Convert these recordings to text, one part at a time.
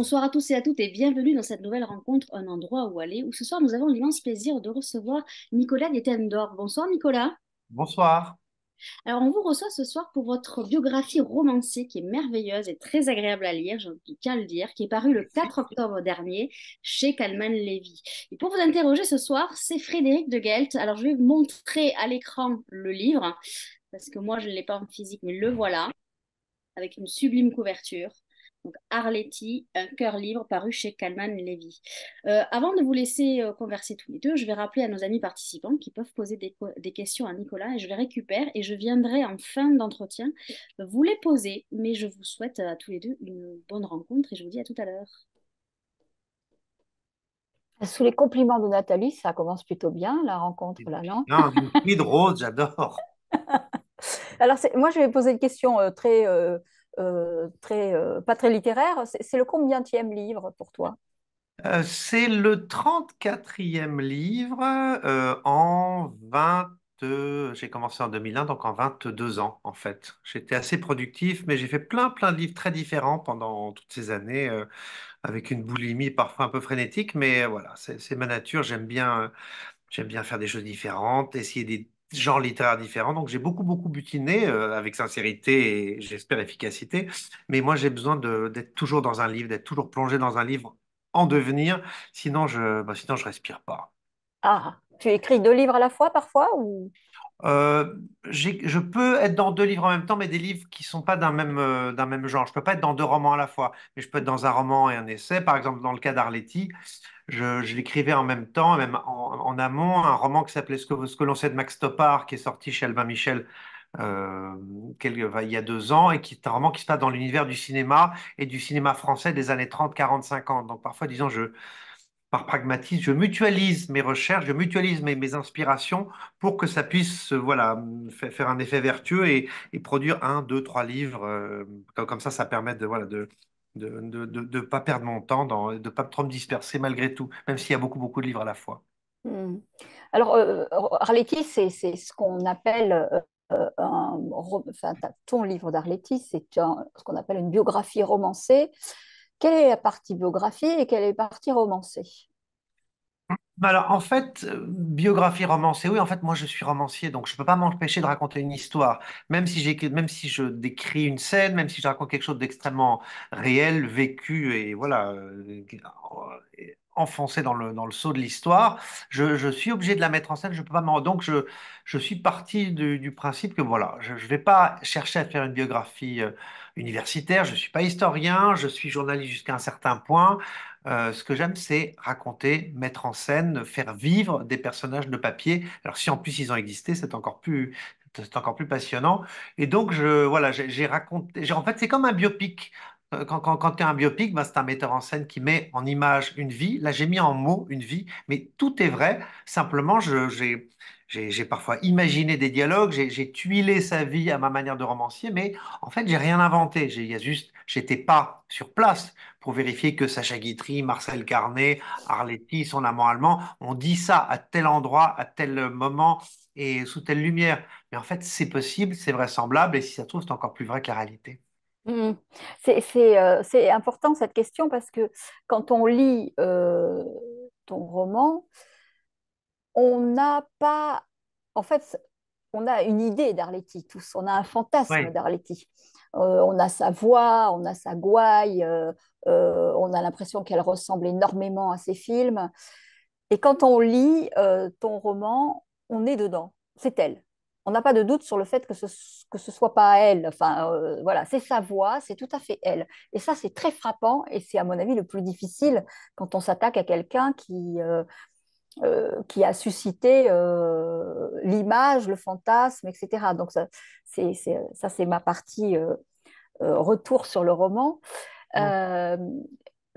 Bonsoir à tous et à toutes et bienvenue dans cette nouvelle rencontre Un endroit où aller, où ce soir nous avons l'immense plaisir de recevoir Nicolas Guettendorf. Bonsoir Nicolas. Bonsoir. Alors on vous reçoit ce soir pour votre biographie romancée qui est merveilleuse et très agréable à lire, j'en ai qu'à le dire, qui est parue le 4 octobre dernier chez Calman Levy. Et pour vous interroger ce soir, c'est Frédéric de Gelt. Alors je vais vous montrer à l'écran le livre, parce que moi je ne l'ai pas en physique, mais le voilà, avec une sublime couverture. Donc Arletty, un cœur libre paru chez Calman Levy. Avant de vous laisser converser tous les deux, je vais rappeler à nos amis participants qui peuvent poser des questions à Nicolas et je les récupère et je viendrai en fin d'entretien vous les poser. Mais je vous souhaite à tous les deux une bonne rencontre et je vous dis à tout à l'heure. Sous les compliments de Nathalie, ça commence plutôt bien, la rencontre là, non? Non, d'une fluide rose, j'adore. Alors, moi, je vais poser une question pas très littéraire. C'est le combienième livre pour toi? C'est le 34e livre en 20. J'ai commencé en 2001, donc en 22 ans, en fait. J'étais assez productif, mais j'ai fait plein de livres très différents pendant toutes ces années, avec une boulimie parfois un peu frénétique, mais voilà, c'est ma nature. J'aime bien faire des choses différentes, essayer des genres littéraires différents. Donc j'ai beaucoup butiné avec sincérité et j'espère efficacité. Mais moi j'ai besoin d'être toujours dans un livre, d'être toujours plongé dans un livre en devenir. Sinon je respire pas. Ah, tu écris deux livres à la fois parfois ou... Je peux être dans deux livres en même temps, mais des livres qui sont pas d'un même genre. Je peux pas être dans deux romans à la fois, mais je peux être dans un roman et un essai. Par exemple, dans le cas d'Arletty, je l'écrivais en même temps, même en amont, un roman qui s'appelait Ce que l'on sait de Max Stoppard, qui est sorti chez Albin Michel euh, il y a 2 ans, et qui est un roman qui se passe dans l'univers du cinéma et du cinéma français des années 30, 40, 50. Donc parfois, disons, par pragmatisme, je mutualise mes recherches, je mutualise mes inspirations pour que ça puisse, voilà, faire un effet vertueux et produire un, deux, trois livres. Comme ça permet voilà, de pas perdre mon temps, de pas trop me disperser malgré tout, même s'il y a beaucoup de livres à la fois. Hmm. Alors, Arletty, c'est ce qu'on appelle enfin, ton livre d'Arletty, ce qu'on appelle une biographie romancée. Quelle est la partie biographie et quelle est la partie romancée? Alors, en fait, biographie romancée, oui, en fait, moi, je suis romancier, donc je peux pas m'empêcher de raconter une histoire. Même si je décris une scène, même si je raconte quelque chose d'extrêmement réel, vécu et voilà, enfoncé dans le seau de l'histoire, je suis obligé de la mettre en scène, je peux pas donc je suis parti du principe que voilà, je vais pas chercher à faire une biographie universitaire, je suis pas historien, je suis journaliste jusqu'à un certain point. Ce que j'aime, c'est raconter, mettre en scène, faire vivre des personnages de papier. Alors, si en plus ils ont existé, c'est encore plus passionnant. Et donc, voilà, j'ai raconté. En fait, c'est comme un biopic. Quand tu es un biopic, ben, c'est un metteur en scène qui met en image une vie. Là, j'ai mis en mots une vie, mais tout est vrai. Simplement, j'ai parfois imaginé des dialogues, j'ai tuilé sa vie à ma manière de romancier, mais en fait, j'ai rien inventé. Il y a juste, j'étais pas sur place pour vérifier que Sacha Guitry, Marcel Carné, Arletty, son amant allemand, ont dit ça à tel endroit, à tel moment et sous telle lumière. Mais en fait, c'est possible, c'est vraisemblable, et si ça se trouve, c'est encore plus vrai que la réalité. Hmm. C'est important cette question parce que quand on lit ton roman, on n'a pas, en fait, on a une idée d'Arletty tous, on a un fantasme Oui. d'Arletty. On a sa voix, on a sa gouaille, on a l'impression qu'elle ressemble énormément à ses films. Et quand on lit ton roman, on est dedans, c'est elle. On n'a pas de doute sur le fait que ce soit pas elle. Enfin, voilà, c'est sa voix, c'est tout à fait elle. Et ça, c'est très frappant et c'est à mon avis le plus difficile quand on s'attaque à quelqu'un qui a suscité l'image, le fantasme, etc. Donc ça c'est ma partie retour sur le roman. Euh,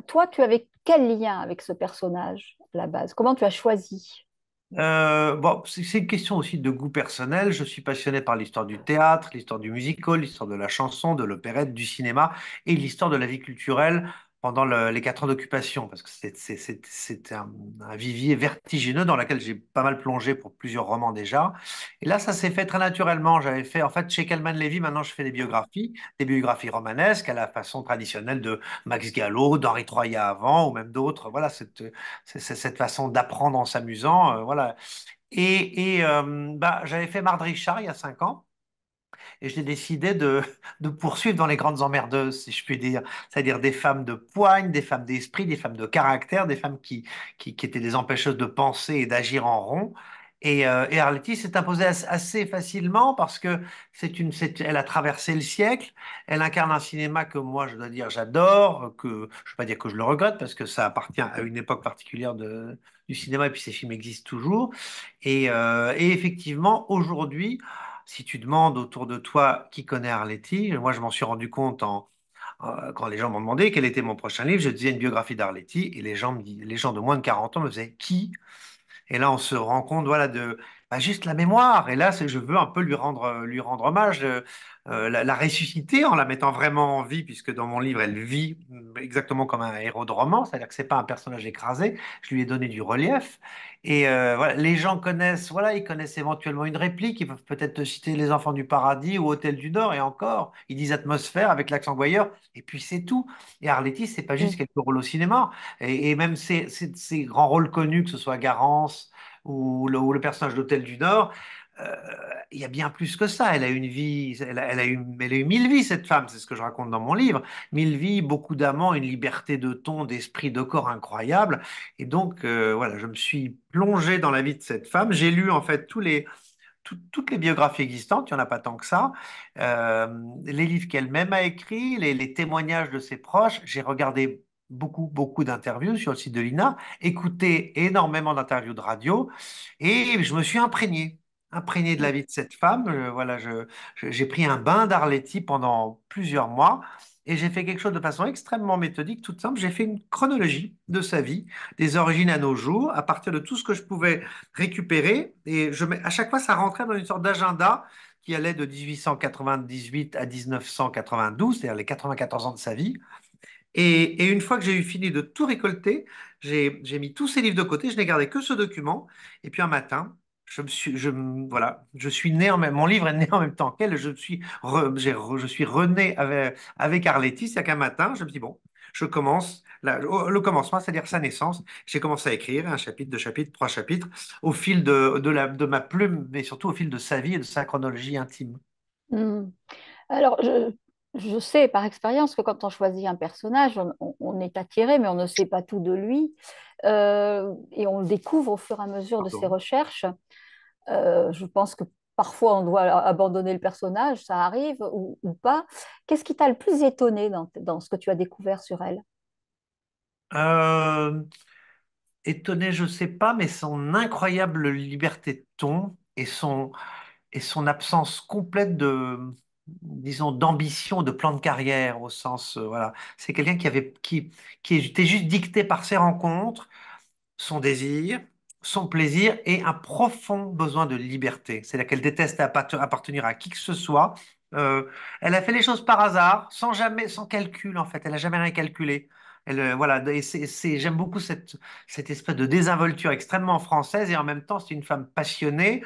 Toi, tu avais quel lien avec ce personnage à la base? Comment tu as choisi? Bon, c'est une question aussi de goût personnel. Je suis passionné par l'histoire du théâtre, l'histoire du musical, l'histoire de la chanson, de l'opérette, du cinéma et l'histoire de la vie culturelle pendant les 4 ans d'occupation, parce que c'était un vivier vertigineux dans lequel j'ai pas mal plongé pour plusieurs romans déjà. Et là, ça s'est fait très naturellement. J'avais fait, en fait, chez Kalman Levy, maintenant, je fais des biographies romanesques à la façon traditionnelle de Max Gallo, d'Henri Troyat avant, ou même d'autres. Voilà, cette façon d'apprendre en s'amusant. Voilà. Bah, j'avais fait Marde Richard il y a 5 ans. Et j'ai décidé de poursuivre dans les grandes emmerdeuses, si je puis dire. C'est-à-dire des femmes de poigne, des femmes d'esprit, des femmes de caractère, des femmes qui étaient des empêcheuses de penser et d'agir en rond. Et Arletty s'est imposée assez facilement parce que elle a traversé le siècle. Elle incarne un cinéma que moi, je dois dire, j'adore, que je ne veux pas dire que je le regrette parce que ça appartient à une époque particulière du cinéma et puis ces films existent toujours. Et effectivement, aujourd'hui, si tu demandes autour de toi qui connaît Arletty, moi je m'en suis rendu compte quand les gens m'ont demandé quel était mon prochain livre, je disais une biographie d'Arletty et les gens de moins de 40 ans me disaient qui? Et là, on se rend compte, voilà, de bah, juste la mémoire. Et là, je veux un peu lui rendre hommage, la ressusciter en la mettant vraiment en vie, puisque dans mon livre, elle vit exactement comme un héros de roman, c'est-à-dire que c'est pas un personnage écrasé. Je lui ai donné du relief. Et voilà, les gens connaissent, voilà, ils connaissent éventuellement une réplique. Ils peuvent peut-être te citer Les Enfants du Paradis ou Hôtel du Nord, et encore, ils disent atmosphère avec l'accent voyeur. Et puis c'est tout. Et Arletty, c'est pas juste Mm. quelques rôles au cinéma. Et même ces grands rôles connus, que ce soit Garance ou le personnage d'Hôtel du Nord, euh, il y a bien plus que ça. Elle a une vie, elle a eu 1000 vies, cette femme, c'est ce que je raconte dans mon livre. 1000 vies, beaucoup d'amants, une liberté de ton, d'esprit, de corps incroyable. Et donc, voilà, je me suis plongé dans la vie de cette femme. J'ai lu, en fait, toutes les biographies existantes, il n'y en a pas tant que ça, euh, les livres qu'elle-même a écrits, les témoignages de ses proches. J'ai regardé beaucoup, beaucoup d'interviews sur le site de l'INA, écouté énormément d'interviews de radio, et je me suis imprégné de la vie de cette femme. Voilà, j'ai pris un bain d'Arletty pendant plusieurs mois. Et j'ai fait quelque chose de façon extrêmement méthodique, toute simple. J'ai fait une chronologie de sa vie, des origines à nos jours, à partir de tout ce que je pouvais récupérer. Et à chaque fois, ça rentrait dans une sorte d'agenda qui allait de 1898 à 1992, c'est-à-dire les 94 ans de sa vie. Et une fois que j'ai eu fini de tout récolter, j'ai mis tous ces livres de côté, je n'ai gardé que ce document. Et puis un matin, voilà, je suis né mon livre est né en même temps qu'elle. Je suis rené avec Arletty. C'est qu'un matin, je me dis, bon, je commence, le commencement, c'est-à-dire sa naissance. J'ai commencé à écrire un chapitre, deux chapitres, trois chapitres, au fil de ma plume, mais surtout au fil de sa vie et de sa chronologie intime. Mm. Alors, je sais par expérience que quand on choisit un personnage, on est attiré, mais on ne sait pas tout de lui. Et on le découvre au fur et à mesure de ses Pardon. recherches. Je pense que parfois on doit abandonner le personnage, ça arrive ou pas. Qu'est-ce qui t'a le plus étonné dans ce que tu as découvert sur elle? Euh, Étonné, je sais pas, mais son incroyable liberté de ton et son absence complète disons, d'ambition, de plan de carrière au sens, voilà. C'est quelqu'un qui était juste dicté par ses rencontres, son désir, son plaisir et un profond besoin de liberté. C'est-à-dire qu'elle déteste appartenir à qui que ce soit. Euh, Elle a fait les choses par hasard, sans calcul en fait. Elle n'a jamais rien calculé. Voilà, et j'aime beaucoup cette espèce de désinvolture extrêmement française et en même temps c'est une femme passionnée,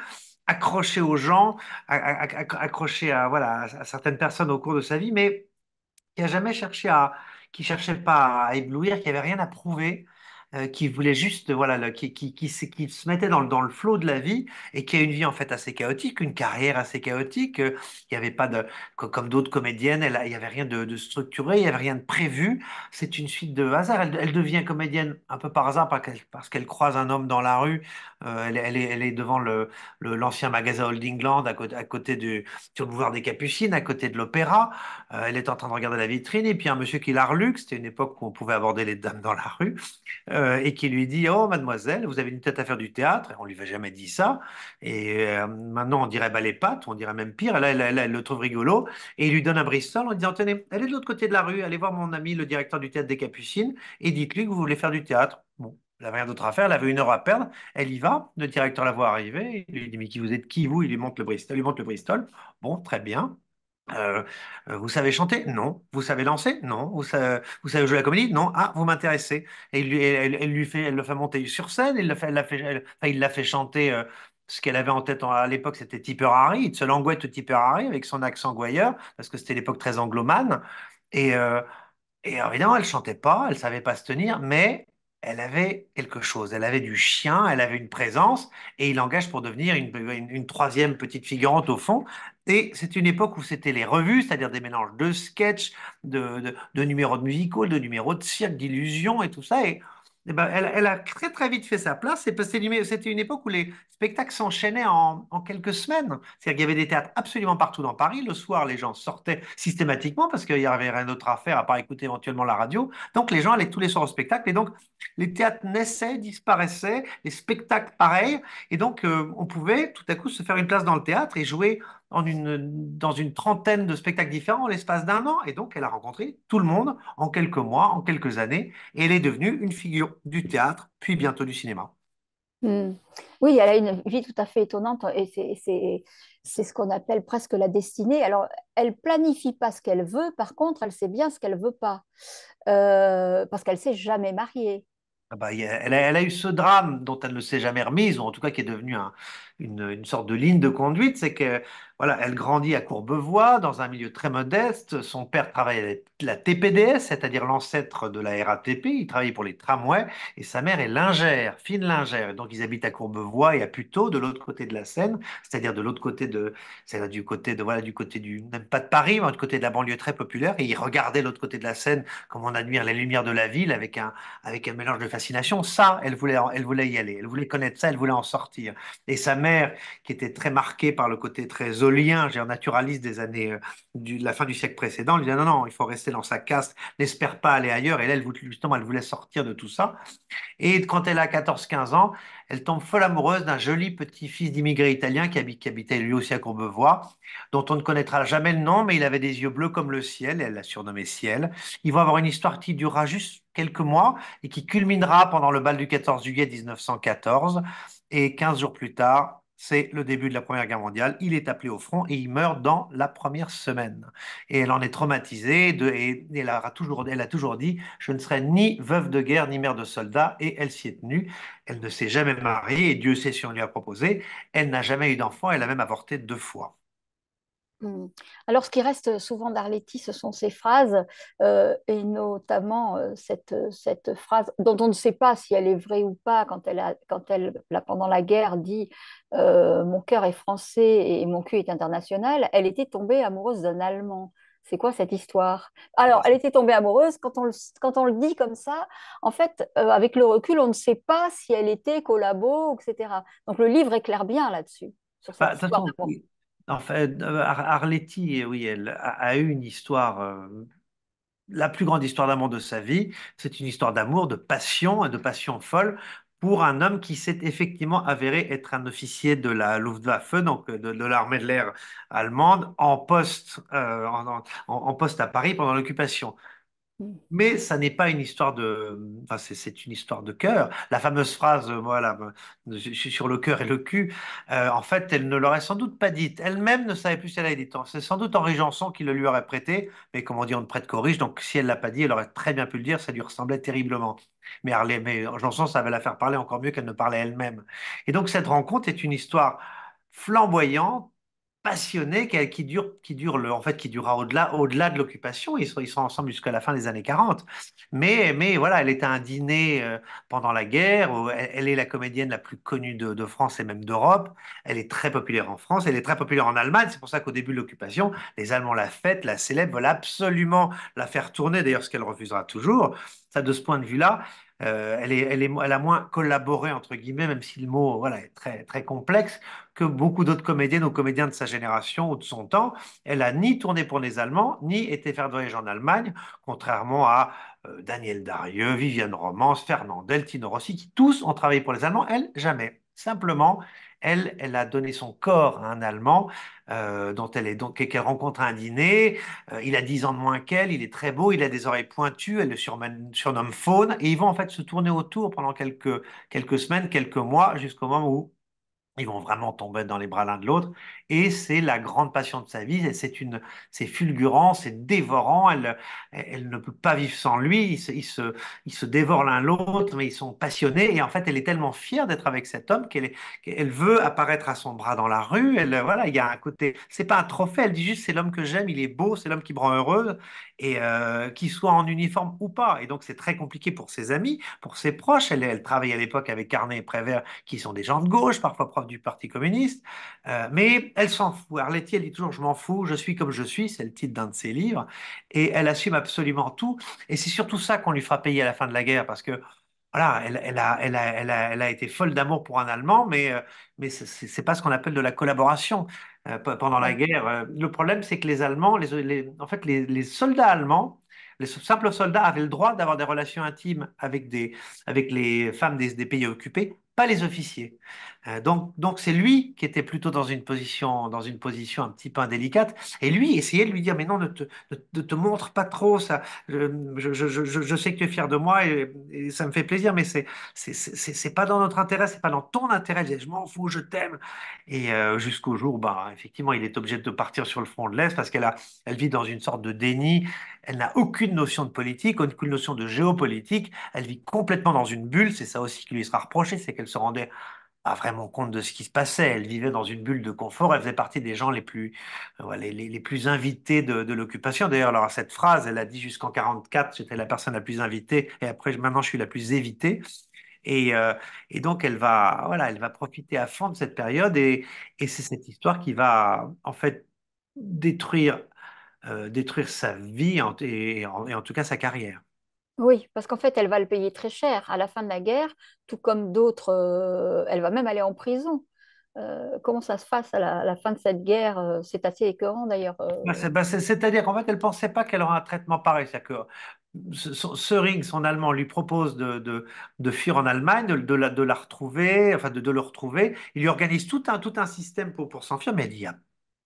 accrochée aux gens, accrochée voilà, à certaines personnes au cours de sa vie, mais qui cherchait pas à éblouir, qui avait rien à prouver, qui voulait juste, voilà, qui se mettait dans le flot de la vie et qui a une vie en fait assez chaotique, une carrière assez chaotique. Il y avait pas comme d'autres comédiennes, il y avait rien de structuré, il y avait rien de prévu. C'est une suite de hasard. Elle devient comédienne un peu par hasard parce qu'elle croise un homme dans la rue. Elle est devant l'ancien magasin Holdingland à côté sur le boulevard des Capucines, à côté de l'opéra. Elle est en train de regarder la vitrine et puis un monsieur qui la reluque, c'était une époque où on pouvait aborder les dames dans la rue, et qui lui dit: «Oh, mademoiselle, vous avez une tête à faire du théâtre.» Et on lui avait jamais dit ça. Et maintenant, on dirait bah, les pattes, on dirait même pire. Là, elle le trouve rigolo et il lui donne un Bristol en disant: «Tenez, allez de l'autre côté de la rue, allez voir mon ami, le directeur du théâtre des Capucines, et dites-lui que vous voulez faire du théâtre.» Bon. Elle n'avait rien d'autre à faire, elle avait 1 heure à perdre, elle y va, le directeur la voit arriver, il lui dit: «Mais qui vous êtes qui vous?» Il lui montre le Bristol, il lui montre le Bristol. Bon, très bien. Euh, vous savez chanter? Non. Vous savez danser? Non. Vous savez jouer à la comédie? Non. Ah, vous m'intéressez. Et elle le fait monter sur scène, il l'a fait chanter. Ce qu'elle avait en tête à l'époque, c'était Tipper Harry, It's a Long Way to Tipper Harry, avec son accent gouailleur, parce que c'était l'époque très anglomane. Et, euh, et évidemment, elle chantait pas, elle savait pas se tenir, mais elle avait quelque chose. Elle avait du chien, elle avait une présence, et il l'engage pour devenir une troisième petite figurante au fond. Et c'est une époque où c'était les revues, c'est-à-dire des mélanges de sketchs, de numéros de musicals, de numéros de cirque, d'illusions et tout ça. Et ben, elle a très très vite fait sa place. C'était une époque où les spectacles s'enchaînaient en quelques semaines. C'est-à-dire qu'il y avait des théâtres absolument partout dans Paris. Le soir, les gens sortaient systématiquement parce qu'il y avait rien d'autre à faire à part écouter éventuellement la radio. Donc les gens allaient tous les soirs au spectacle. Et donc les théâtres naissaient, disparaissaient, les spectacles pareils. Et donc on pouvait tout à coup se faire une place dans le théâtre et jouer dans une trentaine de spectacles différents en l'espace d'un an. Et donc elle a rencontré tout le monde en quelques mois, en quelques années. Et elle est devenue une figure du théâtre, puis bientôt du cinéma. Hmm. Oui, elle a une vie tout à fait étonnante et c'est ce qu'on appelle presque la destinée. Alors, elle planifie pas ce qu'elle veut, par contre, elle sait bien ce qu'elle veut pas. Parce qu'elle s'est jamais mariée. Ah bah, elle a eu ce drame dont elle ne s'est jamais remise, ou en tout cas qui est devenu une sorte de ligne de conduite, c'est que voilà, elle grandit à Courbevoie, dans un milieu très modeste. Son père travaillait à la TPDS, c'est-à-dire l'ancêtre de la RATP. Il travaillait pour les tramways, et sa mère est lingère, fine lingère. Et donc ils habitent à Courbevoie et à Puteaux, de l'autre côté de la Seine, c'est-à-dire de l'autre côté c'est-à-dire du côté même pas de Paris, mais du côté de la banlieue très populaire. Et ils regardaient l'autre côté de la Seine comme on admire les lumières de la ville avec un mélange de fascination. Ça, elle voulait y aller. Elle voulait connaître ça, elle voulait en sortir. Et sa mère, qui était très marquée par le côté très zolien, j'ai un naturaliste des années de la fin du siècle précédent, lui dit non, non, il faut rester dans sa caste, n'espère pas aller ailleurs. Et là, justement, elle voulait sortir de tout ça. Et quand elle a 14-15 ans, elle tombe folle amoureuse d'un joli petit-fils d'immigré italien qui habitait lui aussi à Courbevoie, dont on ne connaîtra jamais le nom, mais il avait des yeux bleus comme le ciel, elle l'a surnommé Ciel. Ils vont avoir une histoire qui durera juste quelques mois et qui culminera pendant le bal du 14 juillet 1914. Et 15 jours plus tard, c'est le début de la Première Guerre mondiale. Il est appelé au front et il meurt dans la première semaine. Et elle en est traumatisée et elle a toujours dit, je ne serai ni veuve de guerre ni mère de soldat, et elle s'y est tenue. Elle ne s'est jamais mariée, et Dieu sait si on lui a proposé. Elle n'a jamais eu d'enfant, elle a même avorté 2 fois. Hmm. Alors, ce qui reste souvent d'Arletty, ce sont ses phrases, et notamment cette phrase dont on ne sait pas si elle est vraie ou pas, pendant la guerre, dit Mon cœur est français et mon cul est international. Elle était tombée amoureuse d'un Allemand. C'est quoi cette histoire? Alors, elle était tombée amoureuse, quand on le dit comme ça, en fait, avec le recul, on ne sait pas si elle était collabo, etc. Donc, le livre éclaire bien là-dessus, sur Bah, cette de toute histoire façon, d'amour. oui. En fait, Arletty, oui, elle a eu une histoire, la plus grande histoire d'amour de sa vie. C'est une histoire d'amour, de passion et de passion folle pour un homme qui s'est effectivement avéré être un officier de la Luftwaffe, donc de l'armée de l'air allemande, en poste à Paris pendant l'occupation. Hmm. Mais ça n'est pas une histoire enfin, c'est une histoire de cœur. La fameuse phrase, voilà, je suis sur le cœur et le cul, en fait, elle ne l'aurait sans doute pas dite. Elle-même ne savait plus si elle avait dit. C'est sans doute Henri Janson qui le lui aurait prêté, mais comme on dit, on ne prête qu'aux riches, donc si elle l'a pas dit, elle aurait très bien pu le dire, ça lui ressemblait terriblement. Mais Janson savait la faire parler encore mieux qu'elle ne parlait elle-même. Et donc cette rencontre est une histoire flamboyante, passionné en fait, qui durera au-delà de l'occupation. Ils sont ensemble jusqu'à la fin des années 40. Mais voilà, elle est à un dîner pendant la guerre. Où elle est la comédienne la plus connue de France et même d'Europe. Elle est très populaire en France. Elle est très populaire en Allemagne. C'est pour ça qu'au début de l'occupation, les Allemands la fêtent, la célèbrent, veulent absolument la faire tourner. D'ailleurs, ce qu'elle refusera toujours. Ça, de ce point de vue-là, elle a moins collaboré, entre guillemets, même si le mot, voilà, est très, très complexe, que beaucoup d'autres comédiennes ou comédiens de sa génération ou de son temps. Elle a ni tourné pour les Allemands, ni été faire de voyage en Allemagne, contrairement à Daniel Darieux, Viviane Romance, Fernandel, Tino Rossi, qui tous ont travaillé pour les Allemands. Elle, jamais. Simplement, elle a donné son corps à un Allemand qu'elle rencontre à un dîner. Il a 10 ans de moins qu'elle, il est très beau, il a des oreilles pointues, elle le surnomme Faune, et ils vont en fait se tourner autour pendant quelques semaines, quelques mois, jusqu'au moment où Ils vont vraiment tomber dans les bras l'un de l'autre. Et c'est la grande passion de sa vie. Et c'est fulgurant, c'est dévorant. Elle ne peut pas vivre sans lui. Ils se dévorent l'un l'autre, mais ils sont passionnés. Et en fait, elle est tellement fière d'être avec cet homme qu'elle veut apparaître à son bras dans la rue. Voilà, il y a un côté, c'est pas un trophée. Elle dit juste, c'est l'homme que j'aime, il est beau, c'est l'homme qui me rend heureuse. Et qu'il soit en uniforme ou pas. Et donc, c'est très compliqué pour ses amis, pour ses proches. Elle travaille à l'époque avec Carnet et Prévert qui sont des gens de gauche, parfois profs du Parti communiste, mais elle s'en fout. Arletty, elle dit toujours, je m'en fous, je suis comme je suis, c'est le titre d'un de ses livres, et elle assume absolument tout, et c'est surtout ça qu'on lui fera payer à la fin de la guerre, parce que voilà, elle a été folle d'amour pour un Allemand, mais c'est pas ce qu'on appelle de la collaboration. Pendant la Ouais. guerre, le problème, c'est que les Allemands, en fait, les soldats allemands, les simples soldats avaient le droit d'avoir des relations intimes avec les femmes des pays occupés, pas les officiers. Donc c'est lui qui était plutôt dans une position un petit peu indélicate. Et lui essayait de lui dire, mais non, ne te montre pas trop ça. Je sais que tu es fier de moi et ça me fait plaisir, mais c'est pas dans notre intérêt, c'est pas dans ton intérêt. Il disait, je m'en fous, je t'aime. Et jusqu'au jour, bah, effectivement, il est obligé de partir sur le front de l'Est parce elle vit dans une sorte de déni. Elle n'a aucune notion de politique, aucune notion de géopolitique. Elle vit complètement dans une bulle. C'est ça aussi qui lui sera reproché, c'est qu'elle se rendait pas vraiment compte de ce qui se passait. Elle vivait dans une bulle de confort. Elle faisait partie des gens les plus, ouais, les plus invités de l'occupation. D'ailleurs, alors, cette phrase, elle a dit jusqu'en 44, j'étais la personne la plus invitée, et après, maintenant, je suis la plus évitée. Et, euh, et donc, voilà, elle va profiter à fond de cette période, et c'est cette histoire qui va, en fait, détruire, détruire sa vie et en tout cas sa carrière. Oui, parce qu'en fait, elle va le payer très cher à la fin de la guerre, tout comme d'autres. Elle va même aller en prison. Comment ça se passe à la fin de cette guerre, c'est assez écœurant d'ailleurs. C'est-à-dire qu'en fait, elle ne pensait pas qu'elle aurait un traitement pareil. C'est-à-dire que Söring, son Allemand, lui propose de fuir en Allemagne, de la retrouver, enfin de le retrouver. Il lui organise tout un système pour s'enfuir, mais elle dit, ah,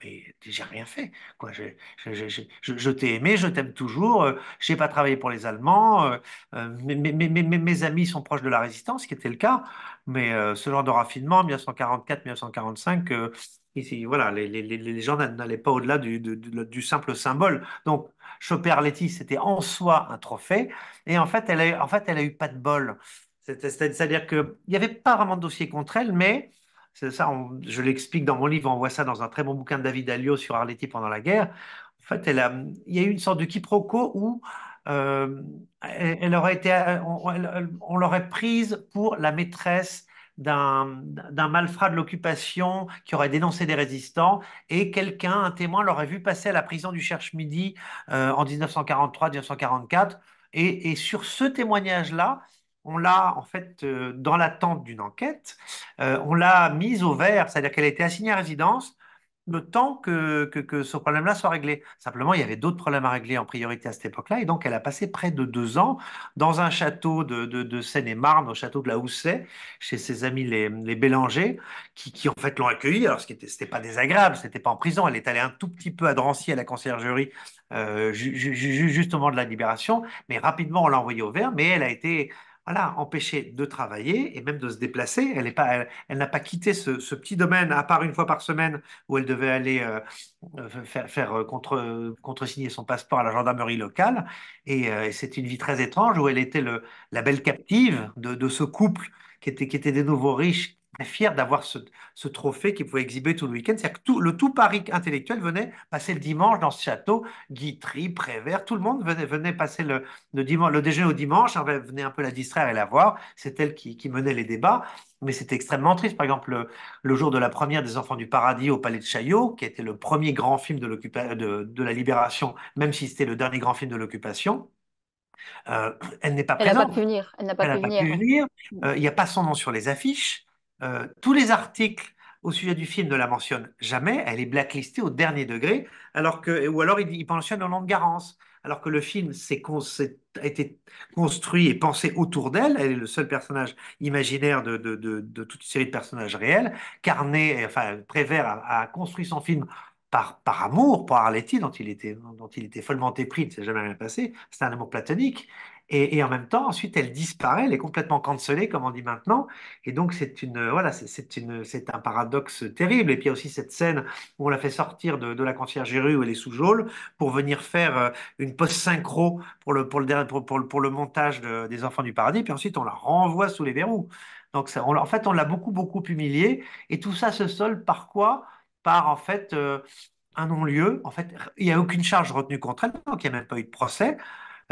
mais j'ai rien fait. Quoi, je t'ai aimé, je t'aime toujours, j'ai pas travaillé pour les Allemands, mes amis sont proches de la résistance, ce qui était le cas, mais ce genre de raffinement, 1944-1945, ici, voilà, les gens n'allaient pas au-delà du simple symbole. Donc, choper Arletty, c'était en soi un trophée. Et en fait, elle a eu pas de bol. C'est-à-dire qu'il n'y avait pas vraiment de dossier contre elle, mais c'est ça, je l'explique dans mon livre, on voit ça dans un très bon bouquin de David Alliot sur Arletty pendant la guerre. En fait, il y a eu une sorte de quiproquo où elle aurait été, on l'aurait prise pour la maîtresse d'un malfrat de l'occupation qui aurait dénoncé des résistants et quelqu'un, un témoin, l'aurait vu passer à la prison du Cherche-Midi en 1943-1944. Et sur ce témoignage-là, on l'a, en fait, dans l'attente d'une enquête, on l'a mise au vert, c'est-à-dire qu'elle a été assignée à résidence le temps que ce problème-là soit réglé. Simplement, il y avait d'autres problèmes à régler en priorité à cette époque-là, et donc elle a passé près de 2 ans dans un château de Seine-et-Marne, au château de la Houssaye, chez ses amis les Bélanger, qui en fait l'ont accueillie. Alors, c'était pas désagréable, c'était pas en prison, elle est allée un tout petit peu à Drancy à la conciergerie juste au moment de la libération, mais rapidement on l'a envoyée au vert, mais elle a été voilà, empêchée de travailler et même de se déplacer. Elle n'a pas quitté ce petit domaine, à part une fois par semaine où elle devait aller faire contresigner son passeport à la gendarmerie locale. Et c'était une vie très étrange où elle était la belle captive de ce couple qui était des nouveaux riches, très fiers d'avoir ce trophée qu'ils pouvaient exhiber tout le week-end. C'est-à-dire que le tout Paris intellectuel venait passer le dimanche dans ce château, Guitry, Prévert, tout le monde venait passer le déjeuner au dimanche, on venait un peu la distraire et la voir. C'est elle qui menait les débats. Mais c'était extrêmement triste. Par exemple, le jour de la première des Enfants du Paradis au Palais de Chaillot, qui était le premier grand film de la Libération, même si c'était le dernier grand film de l'occupation, euh, elle n'est pas Elle n'a pas présente. pu venir. Elle n'a pas Elle n'a pu pas pu venir. venir. Il n'y a pas son nom sur les affiches. Tous les articles au sujet du film ne la mentionnent jamais. Elle est blacklistée au dernier degré, ou alors il mentionne le nom de Garance, alors que le film a été construit et pensé autour d'elle. Elle est le seul personnage imaginaire de toute une série de personnages réels. Carnet, enfin Prévert a construit son film par amour pour Arletty, dont il était follement épris, il ne s'est jamais rien passé. C'est un amour platonique. Et en même temps, ensuite, elle disparaît, elle est complètement cancelée, comme on dit maintenant. Et donc, voilà, c'est un paradoxe terrible. Et puis, il y a aussi cette scène où on la fait sortir de la conciergerie où elle est sous geôle pour venir faire une post-synchro pour le montage des Enfants du Paradis. Puis ensuite, on la renvoie sous les verrous. Donc, en fait, on l'a beaucoup, beaucoup humiliée. Et tout ça se solde par quoi? Par, en fait, un non-lieu. En fait, il n'y a aucune charge retenue contre elle, donc il n'y a même pas eu de procès.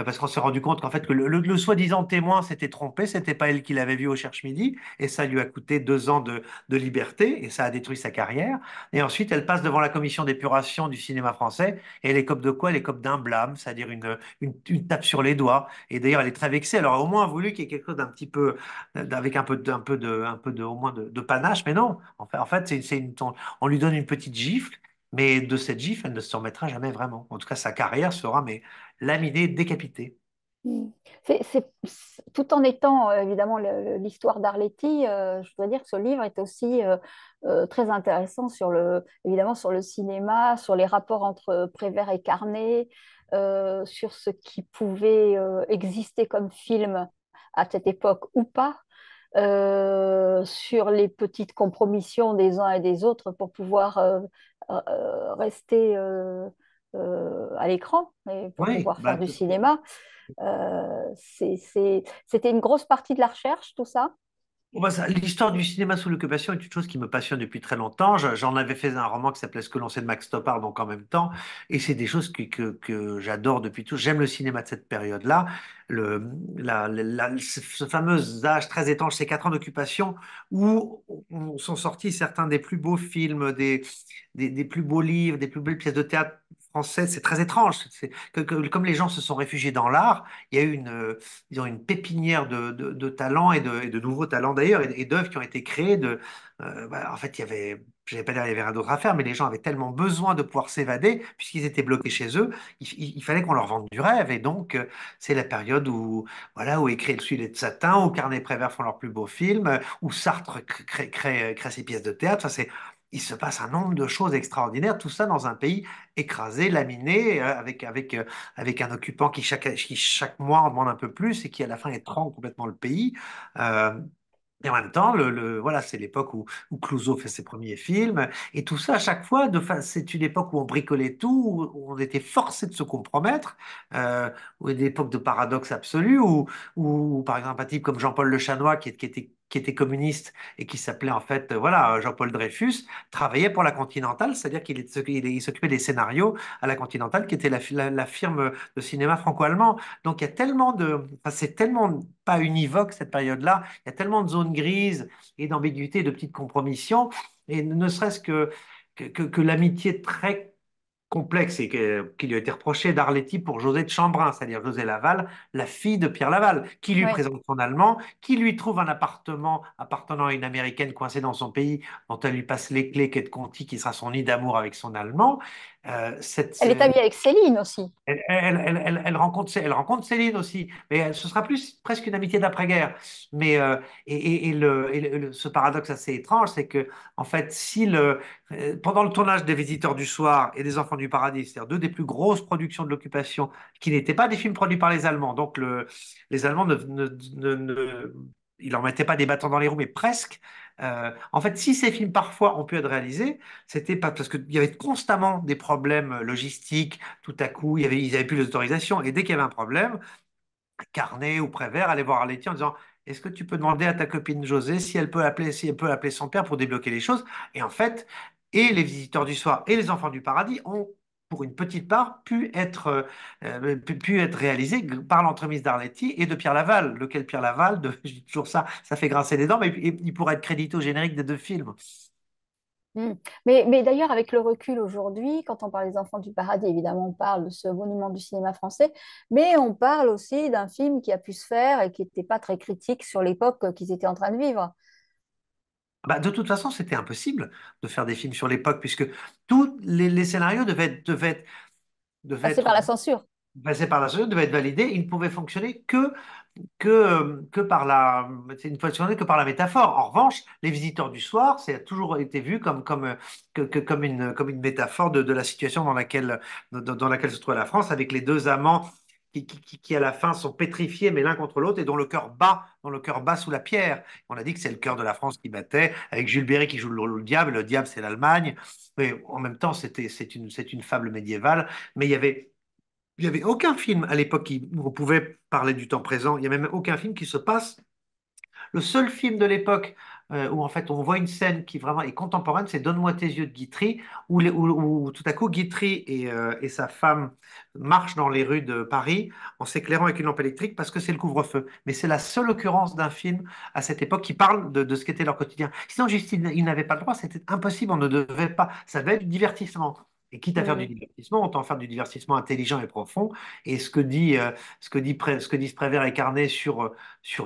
Parce qu'on s'est rendu compte qu'en fait que le soi-disant témoin s'était trompé, c'était pas elle qui l'avait vu au Cherche-Midi, et ça lui a coûté 2 ans de liberté, et ça a détruit sa carrière. Et ensuite, elle passe devant la commission d'épuration du cinéma français, et elle écope de quoi? Elle écope d'un blâme, c'est-à-dire une tape sur les doigts. Et d'ailleurs, elle est très vexée. Elle aurait au moins voulu qu'il y ait quelque chose d'un petit peu, avec au moins de panache, mais non. En fait, on lui donne une petite gifle. Mais de cette gifle, elle ne se remettra jamais vraiment. En tout cas, sa carrière sera mais laminé, décapité. Mm. Tout en étant évidemment l'histoire d'Arletty, je dois dire que ce livre est aussi très intéressant évidemment sur le cinéma, sur les rapports entre Prévert et Carnet, sur ce qui pouvait exister comme film à cette époque ou pas, sur les petites compromissions des uns et des autres pour pouvoir rester à l'écran et pour Oui, pouvoir faire du cinéma. C'était une grosse partie de la recherche, tout ça. bon, bah, l'histoire du cinéma sous l'occupation est une chose qui me passionne depuis très longtemps. J'en avais fait un roman qui s'appelait Ce que l'on sait de Max Stoppard, donc en même temps. Et c'est des choses que j'adore depuis tout. J'aime le cinéma de cette période-là. Ce fameux âge très étrange, ces 4 ans d'occupation où sont sortis certains des plus beaux films, des plus beaux livres, des plus belles pièces de théâtre françaises. C'est très étrange. Comme les gens se sont réfugiés dans l'art, il y a eu disons, une pépinière de talents et de nouveaux talents d'ailleurs, et d'œuvres qui ont été créées. En fait, je vais pas dire qu'il y avait rien d'autre à faire, mais les gens avaient tellement besoin de pouvoir s'évader, puisqu'ils étaient bloqués chez eux, il fallait qu'on leur vende du rêve. Et donc, c'est la période voilà, où écrit Le Sujet de Satin, où Carnet et Prévert font leurs plus beaux films, où Sartre crée ses pièces de théâtre. Enfin, il se passe un nombre de choses extraordinaires, tout ça dans un pays écrasé, laminé, avec un occupant qui chaque mois en demande un peu plus et qui à la fin étrangle complètement le pays. Euh, et en même temps, voilà, c'est l'époque où Clouseau fait ses premiers films. Et tout ça, à chaque fois, c'est une époque où on bricolait tout, où on était forcé de se compromettre, où une époque de paradoxe absolu, où, par exemple, un type comme Jean-Paul Le Chanois, qui était communiste et qui s'appelait en fait, voilà, Jean-Paul Dreyfus, travaillait pour la Continentale, c'est-à-dire il s'occupait des scénarios à la Continentale, qui était la firme de cinéma franco-allemand. Donc, il y a tellement enfin, c'est tellement pas univoque cette période-là. Il y a tellement de zones grises et d'ambiguïté, de petites compromissions, et ne serait-ce que l'amitié très complexe qui lui a été reproché d'Arletty pour José de Chambrin, c'est-à-dire José Laval, la fille de Pierre Laval, qui lui Oui. présente son allemand, qui lui trouve un appartement appartenant à une Américaine coincée dans son pays, dont elle lui passe les clés, Kate Conti, qui sera son nid d'amour avec son allemand. Euh, cette, Elle est amie avec Céline aussi. elle rencontre Céline aussi, mais ce sera presque une amitié d'après-guerre. Mais ce paradoxe assez étrange, c'est que en fait, pendant le tournage des Visiteurs du Soir et des Enfants du Paradis, c'est-à-dire deux des plus grosses productions de l'occupation, qui n'étaient pas des films produits par les Allemands, donc les Allemands ils leur mettaient pas des bâtons dans les roues, mais presque. En fait, si ces films parfois ont pu être réalisés, c'était pas parce qu'il y avait constamment des problèmes logistiques. Tout à coup, ils n'avaient plus l'autorisation. Et dès qu'il y avait un problème, Carnet ou Prévert allaient voir Arletty en disant, est-ce que tu peux demander à ta copine Josée si elle peut appeler son père pour débloquer les choses? Et en fait, et les Visiteurs du Soir et les Enfants du Paradis ont, pour une petite part, pu être réalisés par l'entremise d'Arletty et de Pierre Laval, lequel Pierre Laval, je dis toujours ça fait grincer des dents, mais il pourrait être crédité au générique des 2 films. Mm. Mais d'ailleurs, avec le recul aujourd'hui, quand on parle des Enfants du Paradis, évidemment, on parle de ce monument du cinéma français, mais on parle aussi d'un film qui a pu se faire et qui n'était pas très critique sur l'époque qu'ils étaient en train de vivre. Bah, de toute façon, c'était impossible de faire des films sur l'époque, puisque tous les scénarios devaient Passé être par la censure. passés par la société, devaient être validés. Ils ne pouvaient fonctionner que par c'est une fonctionner que par la métaphore. En revanche, Les Visiteurs du Soir, ça a toujours été vu comme une métaphore de la situation dans laquelle se trouvait la France, avec les deux amants qui, à la fin sont pétrifiés, mais l'un contre l'autre, et dont le cœur bat sous la pierre. On a dit que c'est le cœur de la France qui battait, avec Jules Berry qui joue le diable. Le diable, c'est l'Allemagne. Mais en même temps, c'est une fable médiévale. Mais il y avait aucun film à l'époque où on pouvait parler du temps présent. Il n'y a même aucun film qui se passe. Le seul film de l'époque où en fait on voit une scène qui vraiment est contemporaine, c'est Donne-moi tes yeux de Guitry, où tout à coup Guitry et sa femme marchent dans les rues de Paris en s'éclairant avec une lampe électrique parce que c'est le couvre-feu. Mais c'est la seule occurrence d'un film à cette époque qui parle de ce qu'était leur quotidien. Sinon, juste, ils n'avaient pas le droit, c'était impossible, on ne devait pas. Ça devait être du divertissement. Et quitte à faire du Mm. divertissement, autant faire du divertissement intelligent et profond. Et ce que disent Prévert et Carnet sur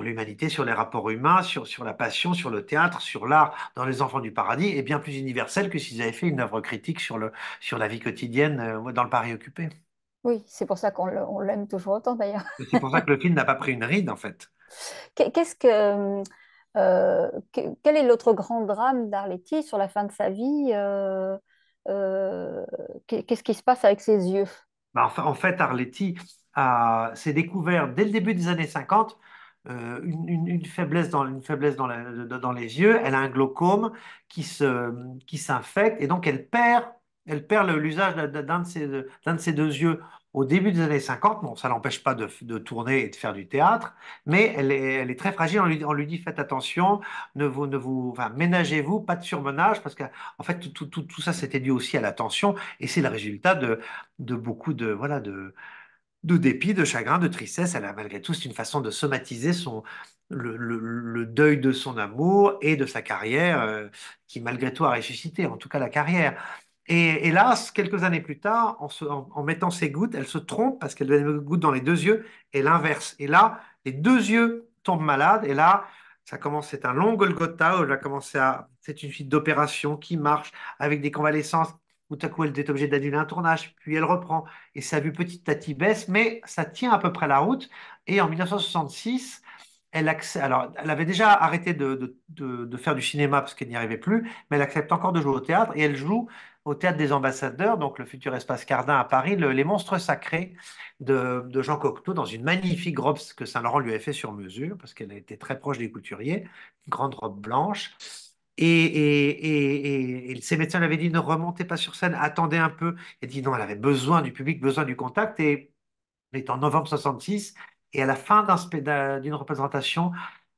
l'humanité, sur les rapports humains, sur la passion, sur le théâtre, sur l'art dans Les Enfants du Paradis est bien plus universel que s'ils avaient fait une œuvre critique sur la vie quotidienne dans le Paris occupé. Oui, c'est pour ça on l'aime toujours autant d'ailleurs. C'est pour ça que le film n'a pas pris une ride, en fait. Qu'est-ce quel est l'autre grand drame d'Arletty sur la fin de sa vie? Qu'est-ce qui se passe avec ses yeux? Bah, en fait, Arletty s'est découvert dès le début des années 50 une faiblesse dans les yeux. Elle a un glaucome qui s'infecte et donc elle perd l'usage d'un de ses deux yeux au début des années 50. Bon, ça l'empêche pas de tourner et de faire du théâtre, mais elle est très fragile. On lui dit faites attention, enfin, ménagez-vous, pas de surmenage, parce qu'en fait, tout ça, c'était dû aussi à la tension et c'est le résultat de beaucoup voilà, de dépit, de chagrin, de tristesse. Elle a malgré tout, c'est une façon de somatiser le deuil de son amour et de sa carrière, qui malgré tout a ressuscité, en tout cas la carrière. Et hélas, quelques années plus tard, en mettant ses gouttes, elle se trompe parce qu'elle met des gouttes dans les deux yeux et l'inverse. Et là, les deux yeux tombent malades. Et là, ça commence, c'est un long Golgotha où elle va commencer c'est une suite d'opérations qui marche avec des convalescences. Tout à coup, elle est obligée d'annuler un tournage, puis elle reprend et sa vue petit à petit baisse, mais ça tient à peu près la route. Et en 1966, alors, elle avait déjà arrêté de faire du cinéma parce qu'elle n'y arrivait plus, mais elle accepte encore de jouer au théâtre et elle joue au Théâtre des Ambassadeurs, donc le futur espace Cardin à Paris, Les Monstres Sacrés de Jean Cocteau dans une magnifique robe que Saint-Laurent lui avait fait sur mesure parce qu'elle était très proche des couturiers, une grande robe blanche. Et ses médecins lui avaient dit ne remontez pas sur scène, attendez un peu. Elle dit non, elle avait besoin du public, besoin du contact. Et on est en novembre 66. Et à la fin d'une représentation,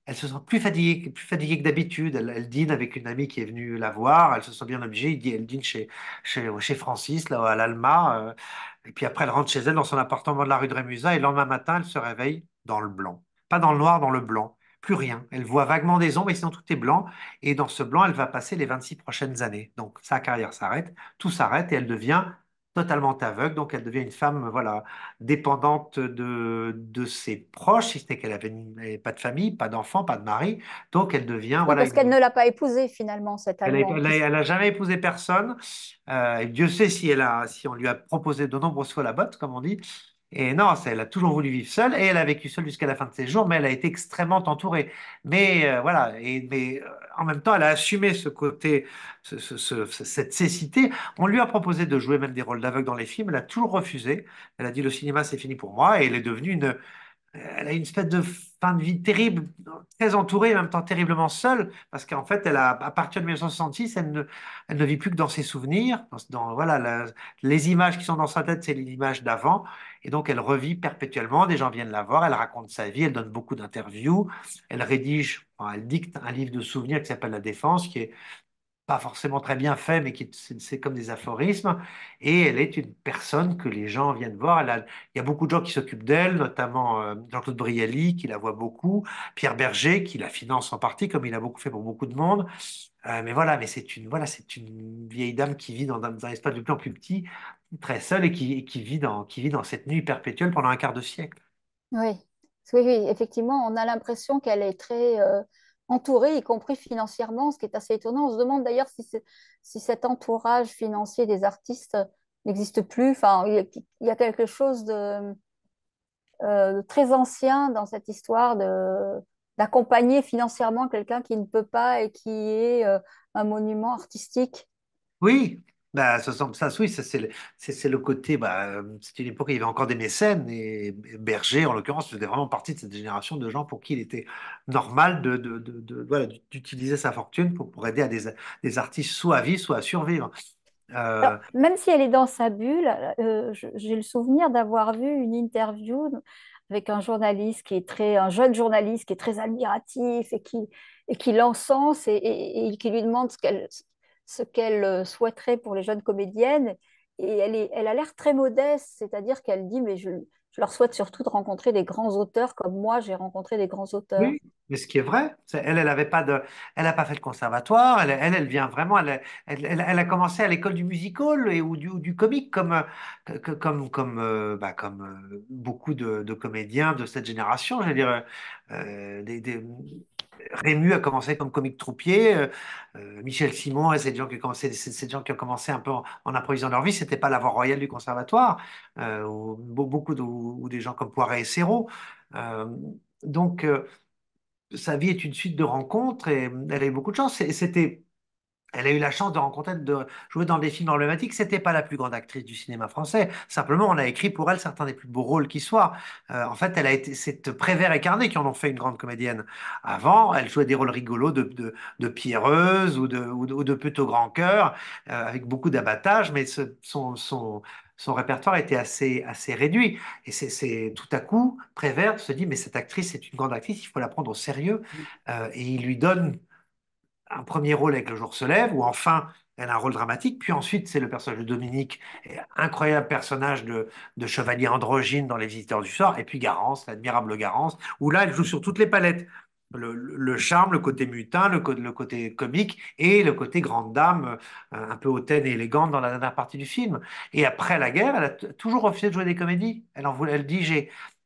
elle se sent plus fatiguée que d'habitude. Elle dîne avec une amie qui est venue la voir. Elle se sent bien obligée. Elle dîne chez Francis, là, à l'Alma. Et puis après, elle rentre chez elle dans son appartement de la rue de Rémusat. Et le lendemain matin, elle se réveille dans le blanc. Pas dans le noir, dans le blanc. Plus rien. Elle voit vaguement des ombres, et sinon tout est blanc. Et dans ce blanc, elle va passer les 26 prochaines années. Donc sa carrière s'arrête, tout s'arrête et elle devient totalement aveugle. Donc elle devient une femme, voilà, dépendante de ses proches, si ce n'est elle n'avait pas de famille, pas d'enfant, pas de mari. Donc elle devient, Oui, voilà, parce qu'elle ne l'a pas épousé finalement, cet elle Allemand. a jamais épousé personne. Et Dieu sait si on lui a proposé de nombreuses fois la botte, comme on dit. Et non, elle a toujours voulu vivre seule et elle a vécu seule jusqu'à la fin de ses jours, mais elle a été extrêmement entourée. Mais voilà, mais en même temps, elle a assumé ce côté, cette cécité. On lui a proposé de jouer même des rôles d'aveugle dans les films, elle a toujours refusé. Elle a dit le cinéma, c'est fini pour moi, et elle est devenue elle a une espèce de fin de vie terrible, très entourée, et en même temps terriblement seule, parce qu'en fait, à partir de 1966, elle ne vit plus que dans ses souvenirs. Voilà, les images qui sont dans sa tête, c'est les images d'avant, et donc elle revit perpétuellement. Des gens viennent la voir, elle raconte sa vie, elle donne beaucoup d'interviews, elle rédige, enfin, elle dicte un livre de souvenirs qui s'appelle La Défense, qui est pas forcément très bien fait, mais c'est comme des aphorismes. Et elle est une personne que les gens viennent voir. Il y a beaucoup de gens qui s'occupent d'elle, notamment Jean-Claude Brialy, qui la voit beaucoup, Pierre Berger, qui la finance en partie, comme il a beaucoup fait pour beaucoup de monde. Mais voilà, mais c'est une vieille dame qui vit dans un espace de plus en plus petit, très seule, et qui vit dans cette nuit perpétuelle pendant un quart de siècle. Oui. Oui, oui, effectivement, on a l'impression qu'elle est très entourée, y compris financièrement, ce qui est assez étonnant. On se demande d'ailleurs si cet entourage financier des artistes n'existe plus. Enfin, il y a quelque chose de très ancien dans cette histoire d'accompagner financièrement quelqu'un qui ne peut pas et qui est un monument artistique. Oui, Bah, ça, oui, ça, c'est le côté. Bah, c'est une époque où il y avait encore des mécènes et Berger, en l'occurrence, faisait vraiment partie de cette génération de gens pour qui il était normal voilà, d'utiliser sa fortune pour aider à des artistes soit à vivre, soit à survivre. Alors, Euh, même si elle est dans sa bulle, j'ai le souvenir d'avoir vu une interview avec un journaliste un jeune journaliste qui est très admiratif et qui l'encense et qui lui demande ce qu'elle souhaiterait pour les jeunes comédiennes. Et elle a l'air très modeste, c'est-à-dire qu'elle dit, mais je leur souhaite surtout de rencontrer des grands auteurs comme moi, j'ai rencontré des grands auteurs. Oui, mais ce qui est vrai, elle avait pas elle a pas fait le conservatoire. Elle vient vraiment. Elle a commencé à l'école du musical ou du comique comme beaucoup de comédiens de cette génération. Je veux dire, Rému a commencé comme comique troupier. Michel Simon et ces gens qui ont commencé un peu en improvisant leur vie. C'était pas la voie royale du conservatoire. Ou des gens comme Poiret et Serrault. Euh, donc sa vie est une suite de rencontres et elle a eu beaucoup de chance. Elle a eu la chance de jouer dans des films emblématiques. C'était pas la plus grande actrice du cinéma français. Simplement, on a écrit pour elle certains des plus beaux rôles qui soient. En fait, c'est Prévert et Carnet qui en ont fait une grande comédienne. Avant, elle jouait des rôles rigolos de pierreuse ou de plutôt grand cœur, avec beaucoup d'abattage, mais son répertoire était assez réduit. Et tout à coup, Prévert se dit, mais cette actrice est une grande actrice, il faut la prendre au sérieux. Et il lui donne un premier rôle avec Le jour se lève, où enfin elle a un rôle dramatique, puis ensuite c'est le personnage de Dominique, incroyable personnage de chevalier androgyne dans Les Visiteurs du Sort, et puis Garance, l'admirable Garance, où là elle joue sur toutes les palettes. Le charme, le côté mutin, le côté comique et le côté grande dame, un peu hautaine et élégante dans la dernière partie du film. Et après la guerre, elle a toujours refusé de jouer des comédies. Elle dit,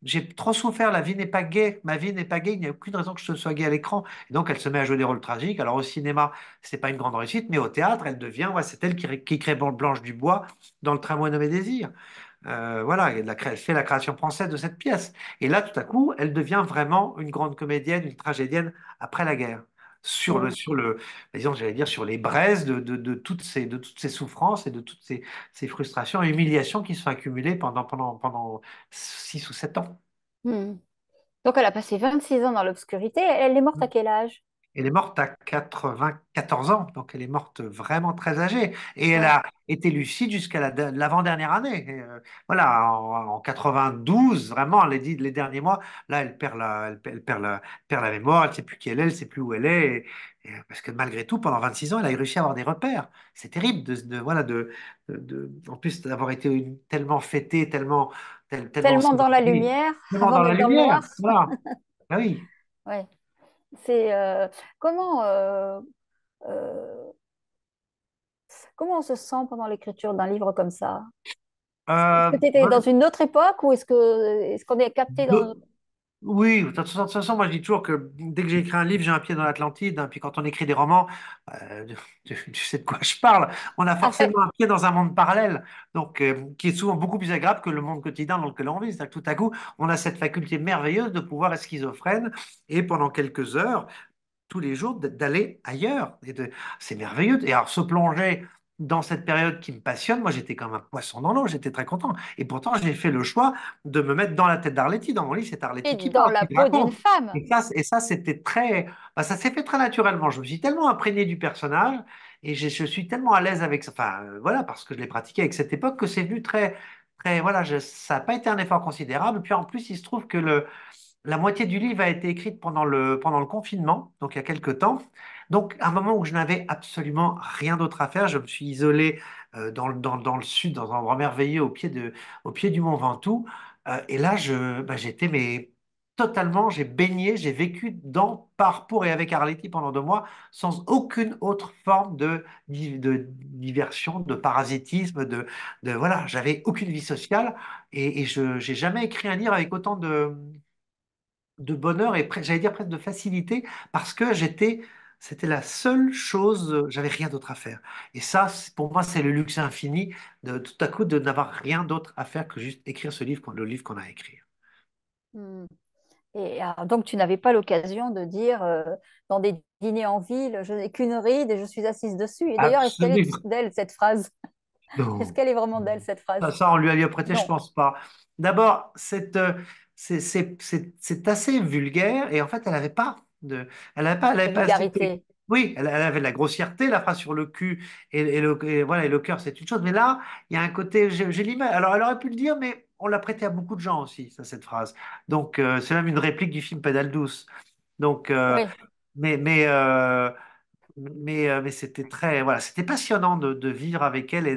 j'ai trop souffert, la vie n'est pas gaie, ma vie n'est pas gaie, il n'y a aucune raison que je sois gaie à l'écran. Et donc, elle se met à jouer des rôles tragiques. Alors, au cinéma, c'est pas une grande réussite, mais au théâtre, elle devient, ouais, c'est elle qui crée Blanche Dubois dans Le Tramway nommé Désir. Voilà, elle fait la création française de cette pièce. Et là, tout à coup, elle devient vraiment une grande comédienne, une tragédienne après la guerre. Mm. Disons, j'allais dire, sur les braises de toutes ces souffrances et de toutes ces frustrations et humiliations qui se sont accumulées pendant 6 ou 7 ans. Mm. Donc, elle a passé 26 ans dans l'obscurité. Elle est morte à quel âge? Elle est morte à 94 ans, donc elle est morte vraiment très âgée. Et elle Ouais. a été lucide jusqu'à l'avant-dernière année. Et, voilà, en 92, vraiment, les derniers mois, là, elle perd la mémoire, elle ne sait plus qui elle est, elle ne sait plus où elle est. Parce que malgré tout, pendant 26 ans, elle a réussi à avoir des repères. C'est terrible voilà, en plus d'avoir été tellement fêtée, tellement Tellement dans la célébrée, lumière tellement avant dans la d'être dans le lumière. noir. Voilà. Ah oui. Ouais. C'est comment euh, comment on se sent pendant l'écriture d'un livre comme ça? Est-ce Euh, que tu étais dans une autre époque ou est-ce qu'on est capté dans... Oui, de toute façon, moi je dis toujours que dès que j'ai écrit un livre, j'ai un pied dans l'Atlantide, hein. Puis quand on écrit des romans, tu sais de quoi je parle, on a Ah ouais. forcément un pied dans un monde parallèle, donc qui est souvent beaucoup plus agréable que le monde quotidien dans lequel on vit. C'est-à-dire que tout à coup, on a cette faculté merveilleuse de pouvoir être schizophrène et pendant quelques heures tous les jours d'aller ailleurs. C'est merveilleux. Et alors, se plonger dans cette période qui me passionne, moi, j'étais comme un poisson dans l'eau, j'étais très content. Et pourtant, j'ai fait le choix de me mettre dans la tête d'Arletty. Dans mon livre, c'est Et Arletty qui dans parle, la qui peau d'une raconte. femme. Et ça, c'était ça s'est fait très naturellement. Je me suis tellement imprégné du personnage et je suis tellement à l'aise avec ça. Enfin, voilà, parce que je l'ai pratiqué avec cette époque que c'est venu voilà, ça n'a pas été un effort considérable. Puis en plus, il se trouve que la moitié du livre a été écrite pendant le confinement, donc il y a quelque temps. Donc, à un moment où je n'avais absolument rien d'autre à faire, je me suis isolé dans le sud, dans un endroit merveilleux au pied du Mont Ventoux. Et là, j'étais totalement, j'ai baigné, j'ai vécu pour et avec Arletty pendant 2 mois, sans aucune autre forme de diversion, de parasitisme, voilà, j'avais aucune vie sociale et je j'ai jamais écrit un livre avec autant de bonheur et j'allais dire presque de facilité parce que c'était la seule chose, j'avais rien d'autre à faire. Et ça, pour moi, c'est le luxe infini de tout à coup de n'avoir rien d'autre à faire que juste écrire le livre qu'on a écrit. Hmm. Et donc, tu n'avais pas l'occasion de dire dans des dîners en ville, je n'ai qu'une ride et je suis assise dessus. Et d'ailleurs, est-ce qu'elle est Absolument. d'elle, cette phrase? Est-ce Non. qu'elle est vraiment d'elle, cette phrase? Ça, on lui a prêté, je Non, pense pas. D'abord, c'est assez vulgaire et en fait, elle de avait pas vulgarité. oui, elle avait de la grossièreté, la phrase sur le cul et voilà, et le cœur, c'est une chose. Mais là, il y a un côté, j'ai l'image. Alors, elle aurait pu le dire, mais on l'a prêté à beaucoup de gens aussi, ça, cette phrase. Donc, c'est même une réplique du film Pédale douce. Donc, Oui. mais, mais, mais c'était voilà, c'était passionnant de vivre avec elle et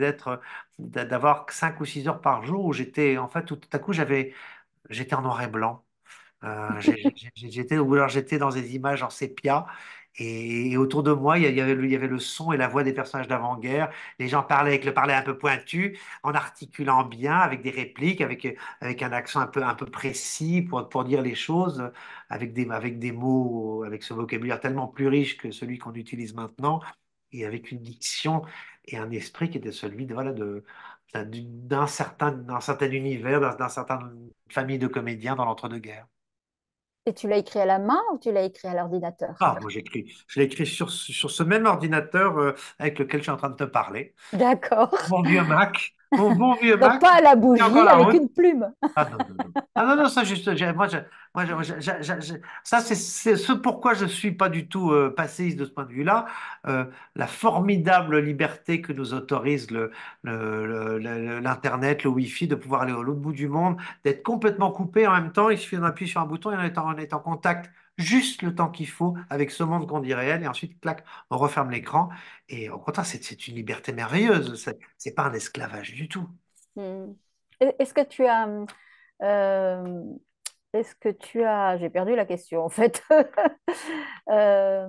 d'avoir 5 ou 6 heures par jour où en fait, tout à coup, j'étais en noir et blanc. J'étais dans des images en sépia et autour de moi, il y avait le son et la voix des personnages d'avant-guerre. Les gens parlaient un peu pointu, en articulant bien, avec des répliques, avec un accent un peu précis pour dire les choses, avec des mots, avec ce vocabulaire tellement plus riche que celui qu'on utilise maintenant, et avec une diction et un esprit qui était celui d'un certain univers, d'un certain famille de comédiens dans l'entre-deux-guerres. Et tu l'as écrit à la main ou tu l'as écrit à l'ordinateur? Ah, moi je l'ai écrit sur ce même ordinateur avec lequel je suis en train de te parler. D'accord. Mon vieux Mac, mon bon vieux Donc Mac, pas à la qui a encore bougie, la avec route. une plume. Ah non, non, non. Ah non, non, ça juste, ça c'est ce pourquoi je suis pas du tout passéiste de ce point de vue-là. Euh, la formidable liberté que nous autorise l'Internet, le Wi-Fi, de pouvoir aller à l'autre bout du monde, d'être complètement coupé en même temps. Il suffit d'appuyer sur un bouton et on est en contact juste le temps qu'il faut avec ce monde qu'on dit réel et ensuite, clac, on referme l'écran. Et au contraire, c'est une liberté merveilleuse. C'est pas un esclavage du tout. Hmm. Est-ce que tu as, euh, j'ai perdu la question en fait. Euh,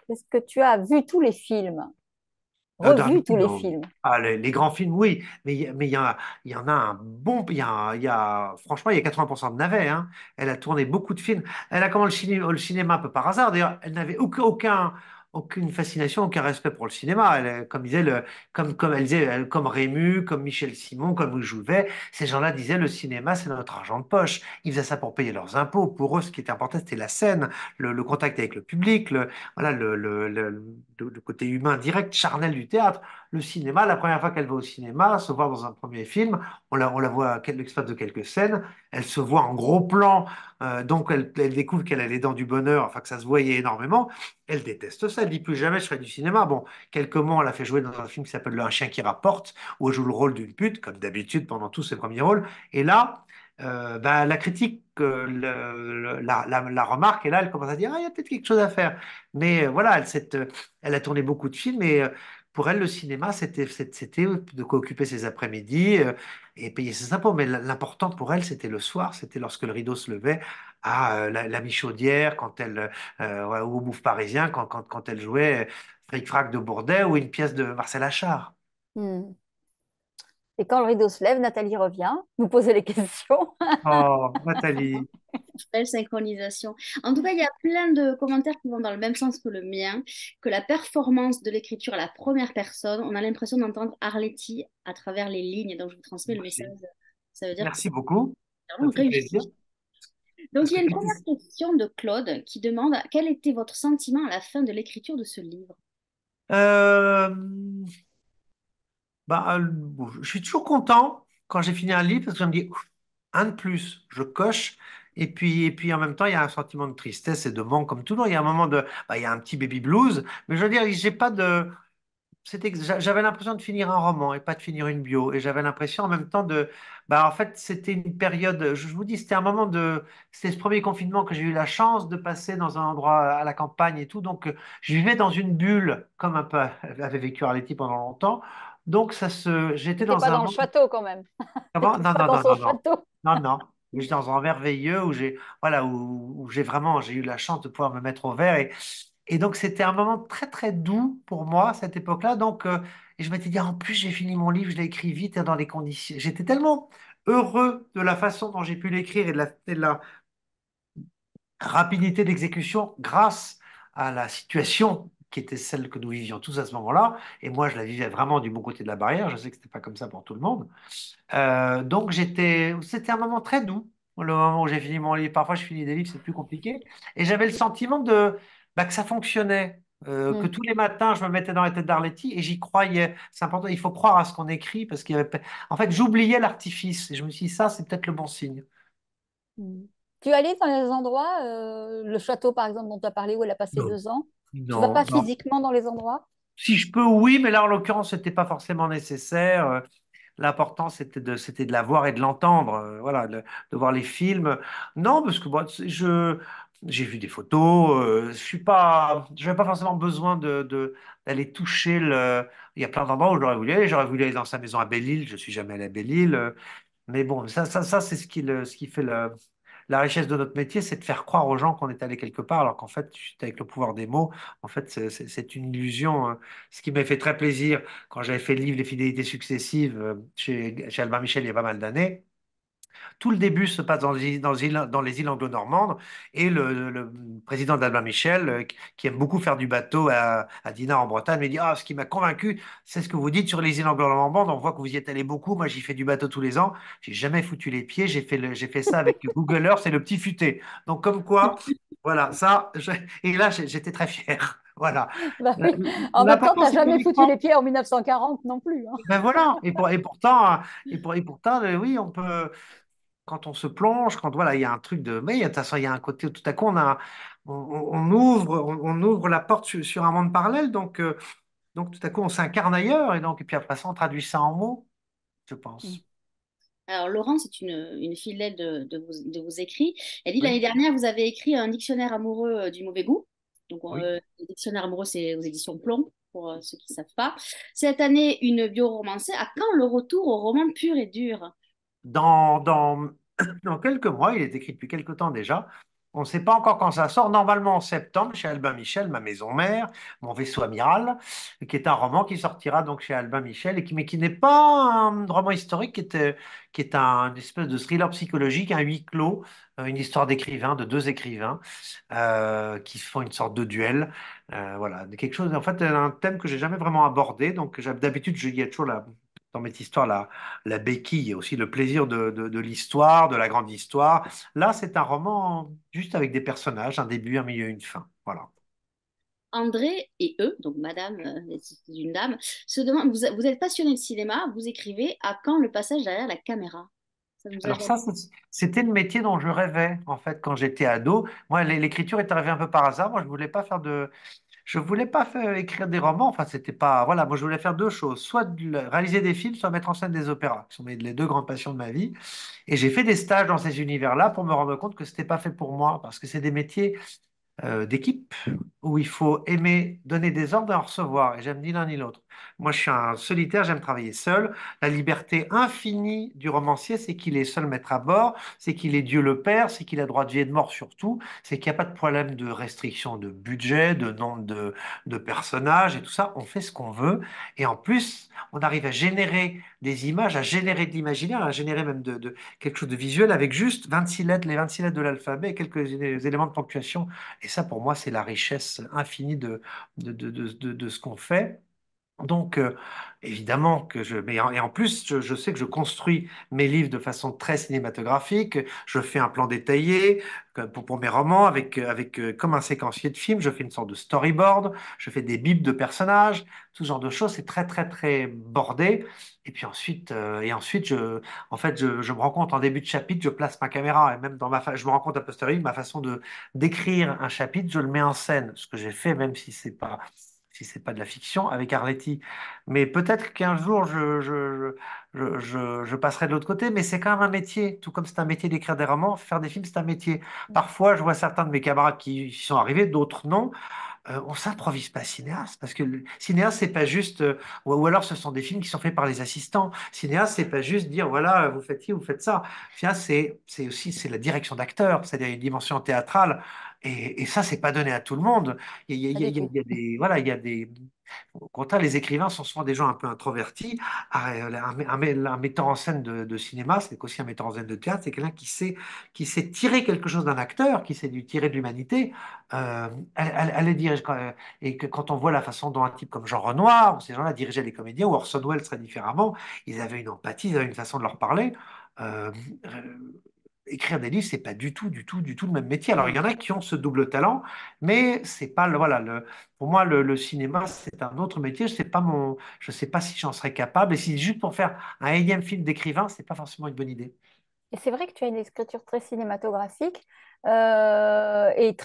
est-ce que tu as vu tous les films, Dernier revu tous film, les non. films? Ah, les grands films, oui, mais il y en a un bon. Franchement, il y a 80% de navets. Hein. Elle a tourné beaucoup de films. Elle a commencé le cinéma un peu par hasard. D'ailleurs, elle n'avait aucune fascination, aucun respect pour le cinéma. Comme disait comme elle disait, comme Rému, comme Michel Simon, comme Louis Jouvet, ces gens-là disaient le cinéma, c'est notre argent de poche. Ils faisaient ça pour payer leurs impôts. Pour eux, ce qui était important, c'était la scène, le contact avec le public, voilà, le côté humain direct, charnel du théâtre. Le cinéma, la première fois qu'elle va au cinéma, se voir dans un premier film, on la voit à l'exploit de quelques scènes, elle se voit en gros plan, donc elle découvre qu'elle a les dents du bonheur, enfin que ça se voyait énormément, elle déteste ça, elle dit plus jamais je ferai du cinéma. Bon, quelques mois, elle a fait jouer dans un film qui s'appelle Un chien qui rapporte, où elle joue le rôle d'une pute, comme d'habitude pendant tous ses premiers rôles, et là, bah, la critique la remarque, et là, elle commence à dire, ah, il y a peut-être quelque chose à faire. Mais voilà, elle a tourné beaucoup de films, et pour elle, le cinéma, c'était de quoi occuper ses après-midi et payer ses impôts. Mais l'important pour elle, c'était le soir, c'était lorsque le rideau se levait à la Michaudière, ouais, ou au Bouffe Parisien, quand elle jouait Fric-Frac de Bourdet ou une pièce de Marcel Achard. Hmm. Et quand le rideau se lève, Nathalie revient nous poser les questions. Oh, Nathalie. Belle synchronisation. En tout cas, il y a plein de commentaires qui vont dans le même sens que le mien, que la performance de l'écriture à la première personne, on a l'impression d'entendre Arletty à travers les lignes. Donc, je vous transmets le message. Merci. Ça veut dire que Merci c'est beaucoup. Ça vraiment me fait plaisir. réussi. Donc, Parce il y que a une tu première question de Claude qui demande quel était votre sentiment à la fin de l'écriture de ce livre? Euh, bon, je suis toujours content quand j'ai fini un livre parce que je me dis, ouf, un de plus, je coche. Et puis en même temps, il y a un sentiment de tristesse et de manque, comme toujours. Il y a un moment il y a un petit baby blues. Mais je veux dire, j'ai pas de, j'avais l'impression de finir un roman et pas de finir une bio. Et j'avais l'impression en même temps en fait, c'était une période, je vous dis, c'était ce premier confinement que j'ai eu la chance de passer dans un endroit à la campagne et tout. Donc, je vivais dans une bulle, comme un peu avait vécu Arletty pendant longtemps. Donc, j'étais T'étais dans pas un dans le monde. château quand même. Comment? T'étais Non, pas non, dans non, son non, non, château. non, non. J'étais dans un merveilleux voilà, où j'ai eu la chance de pouvoir me mettre au vert et donc, c'était un moment très, très doux pour moi, cette époque-là. Donc, et je m'étais dit, ah, en plus, j'ai fini mon livre, je l'ai écrit vite et dans les conditions. J'étais tellement heureux de la façon dont j'ai pu l'écrire et de la rapidité d'exécution grâce à la situation qui était celle que nous vivions tous à ce moment-là. Et moi, je la vivais vraiment du bon côté de la barrière. Je sais que c'était pas comme ça pour tout le monde. Donc, c'était un moment très doux. Le moment où j'ai fini mon livre, parfois je finis des livres, c'est plus compliqué. Et j'avais le sentiment que ça fonctionnait. Que Mm. tous les matins, je me mettais dans la tête d'Arletty et j'y croyais. C'est important, il faut croire à ce qu'on écrit parce qu'il y avait... En fait, j'oubliais l'artifice et je me suis dit, ça, c'est peut-être le bon signe. Mm. Tu es allé dans les endroits, le château par exemple dont tu as parlé où elle a passé Non. 2 ans, tu vas Non, pas non. physiquement dans les endroits? Si je peux, oui, mais là, en l'occurrence, c'était pas forcément nécessaire. L'important, c'était de la voir et de l'entendre. Voilà, de voir les films. Non, parce que bon, j'ai vu des photos. Je n'avais pas forcément besoin d'aller toucher le. Il y a plein d'endroits où j'aurais voulu aller. J'aurais voulu aller dans sa maison à Belle-Île. Je suis jamais allé à Belle-Île. Mais bon, ça c'est ce qui fait la richesse de notre métier, c'est de faire croire aux gens qu'on est allé quelque part, alors qu'en fait, juste avec le pouvoir des mots, en fait, c'est une illusion, hein. Ce qui m'a fait très plaisir quand j'avais fait le livre Les fidélités successives chez Albin Michel il y a pas mal d'années. Tout le début se passe dans les îles anglo-normandes et le président d'Albin Michel, qui aime beaucoup faire du bateau à Dinard en Bretagne, me dit, ah, ce qui m'a convaincu, c'est ce que vous dites sur les îles anglo-normandes. On voit que vous y êtes allé beaucoup. Moi, j'y fais du bateau tous les ans. J'ai jamais foutu les pieds. J'ai fait ça avec Google Earth et le petit futé. Donc, comme quoi, voilà, et là, j'étais très fier. Voilà. Bah oui. En même temps, tu L'important, n'as c'est qu'on jamais y foutu les croit. pieds en 1940 non plus, hein. Ben voilà. Et pourtant, oui, on peut quand on se plonge, quand voilà, il y a un truc de. Mais de toute façon, il y a un côté où tout à coup, on ouvre la porte sur un monde parallèle. Donc tout à coup, on s'incarne ailleurs. Et puis après ça, on traduit ça en mots, je Mm. pense. Alors, Laurent, c'est une fidèle de vos écrits. Elle dit Oui, l'année dernière, vous avez écrit un dictionnaire amoureux du mauvais goût. Donc, oui. le dictionnaire amoureux, c'est aux éditions Plomb, pour ceux qui ne savent pas. Cette année, une bio-romancée. À quand le retour au roman pur et dur? Dans, dans, dans quelques mois, il est écrit depuis quelques temps déjà. On ne sait pas encore quand ça sort. Normalement en septembre, chez Albin Michel, ma maison mère, mon vaisseau amiral, qui est un roman qui sortira donc chez Albin Michel mais qui n'est pas un roman historique, qui est une espèce de thriller psychologique, un huis clos, une histoire d'écrivains, de deux écrivains qui font une sorte de duel. Voilà, quelque chose, en fait, un thème que j'ai jamais vraiment abordé. Donc, d'habitude, il y a toujours dans mes histoires la béquille et aussi le plaisir de l'histoire, de la grande histoire. Là, c'est un roman juste avec des personnages, un début, un milieu, une fin. Voilà. André et eux, donc madame, c'est une dame, se demandent, vous êtes passionné de cinéma, vous écrivez, à quand le passage derrière la caméra? Ça ne vous a Alors jamais... ça, c'était le métier dont je rêvais, en fait, quand j'étais ado. Moi, l'écriture est arrivée un peu par hasard. Moi, je voulais pas écrire des romans. Enfin, c'était pas, voilà, moi, je voulais faire deux choses. Soit réaliser des films, soit mettre en scène des opéras, qui sont les deux grandes passions de ma vie. Et j'ai fait des stages dans ces univers-là pour me rendre compte que c'était pas fait pour moi, parce que c'est des métiers d'équipe où il faut aimer donner des ordres et en recevoir. Et j'aime ni l'un ni l'autre. Moi, je suis un solitaire, j'aime travailler seul. La liberté infinie du romancier, c'est qu'il est seul maître à bord, c'est qu'il est Dieu le Père, c'est qu'il a droit de vie et de mort surtout, c'est qu'il n'y a pas de problème de restriction de budget, de nombre de personnages et tout ça. On fait ce qu'on veut. Et en plus, on arrive à générer des images, à générer de l'imaginaire, à générer même quelque chose de visuel avec juste 26 lettres, les 26 lettres de l'alphabet et quelques éléments de ponctuation. Et ça, pour moi, c'est la richesse infinie de ce qu'on fait. Donc, évidemment que et en plus, je sais que je construis mes livres de façon très cinématographique. Je fais un plan détaillé pour mes romans comme un séquencier de film. Je fais une sorte de storyboard. Je fais des bibles de personnages. Tout ce genre de choses. C'est très, très, très bordé. Et puis ensuite, en fait, je me rends compte en début de chapitre, je place ma caméra et même je me rends compte a posteriori, ma façon d'écrire un chapitre, je le mets en scène. Ce que j'ai fait, même si c'est pas de la fiction, avec Arletty. Mais peut-être qu'un jour, je passerai de l'autre côté, mais c'est quand même un métier. Tout comme c'est un métier d'écrire des romans, faire des films, c'est un métier. Parfois, je vois certains de mes camarades qui y sont arrivés, d'autres non. On s'improvise pas cinéaste, parce que le cinéaste, c'est pas juste, ou alors ce sont des films qui sont faits par les assistants. Cinéaste, c'est pas juste dire, voilà, vous faites ci, vous faites ça. Cinéaste, c'est aussi, c'est la direction d'acteur, c'est-à-dire une dimension théâtrale. Et ça, c'est pas donné à tout le monde. Pas du tout. Il y a des, voilà, il y a des, au contraire, les écrivains sont souvent des gens un peu introvertis. Un metteur en scène de cinéma, c'est aussi un metteur en scène de théâtre, c'est quelqu'un qui sait tirer quelque chose d'un acteur, qui sait lui tirer de l'humanité. Elle les dirige et que quand on voit la façon dont un type comme Jean Renoir, ou ces gens-là dirigeaient les comédiens, ou Orson Welles très différemment, ils avaient une empathie, ils avaient une façon de leur parler. Euh, écrire des livres, c'est pas du tout, du tout, du tout le même métier. Alors, il y en a qui ont ce double talent, mais c'est pas voilà, pour moi, le cinéma, c'est un autre métier. Je sais pas si j'en serais capable. Et si juste pour faire un énième film d'écrivain, c'est pas forcément une bonne idée. Et c'est vrai que tu as une écriture très cinématographique et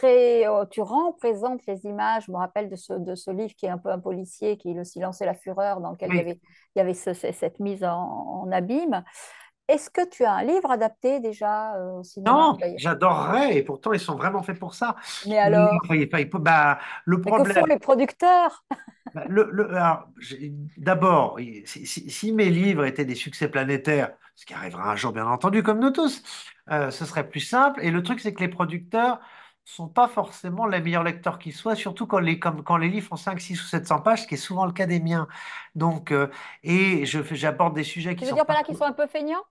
tu représentes les images. Je me rappelle de ce livre qui est un peu un policier, qui est Le silence et la fureur, dans lequel Oui. il y avait cette mise en abîme. Est-ce que tu as un livre adapté déjà au cinéma? Non, j'adorerais, et pourtant ils sont vraiment faits pour ça. Mais Mais alors, le mais que font problème, les producteurs? alors, d'abord, si mes livres étaient des succès planétaires, ce qui arrivera un jour bien entendu comme nous tous, ce serait plus simple. Et le truc, c'est que les producteurs sont pas forcément les meilleurs lecteurs qui soient, surtout quand les livres font 5, 6 ou 700 pages, ce qui est souvent le cas des miens. Donc, et j'aborde des sujets qui Tu veux sont dire par pas. là qu'ils sont un peu feignants?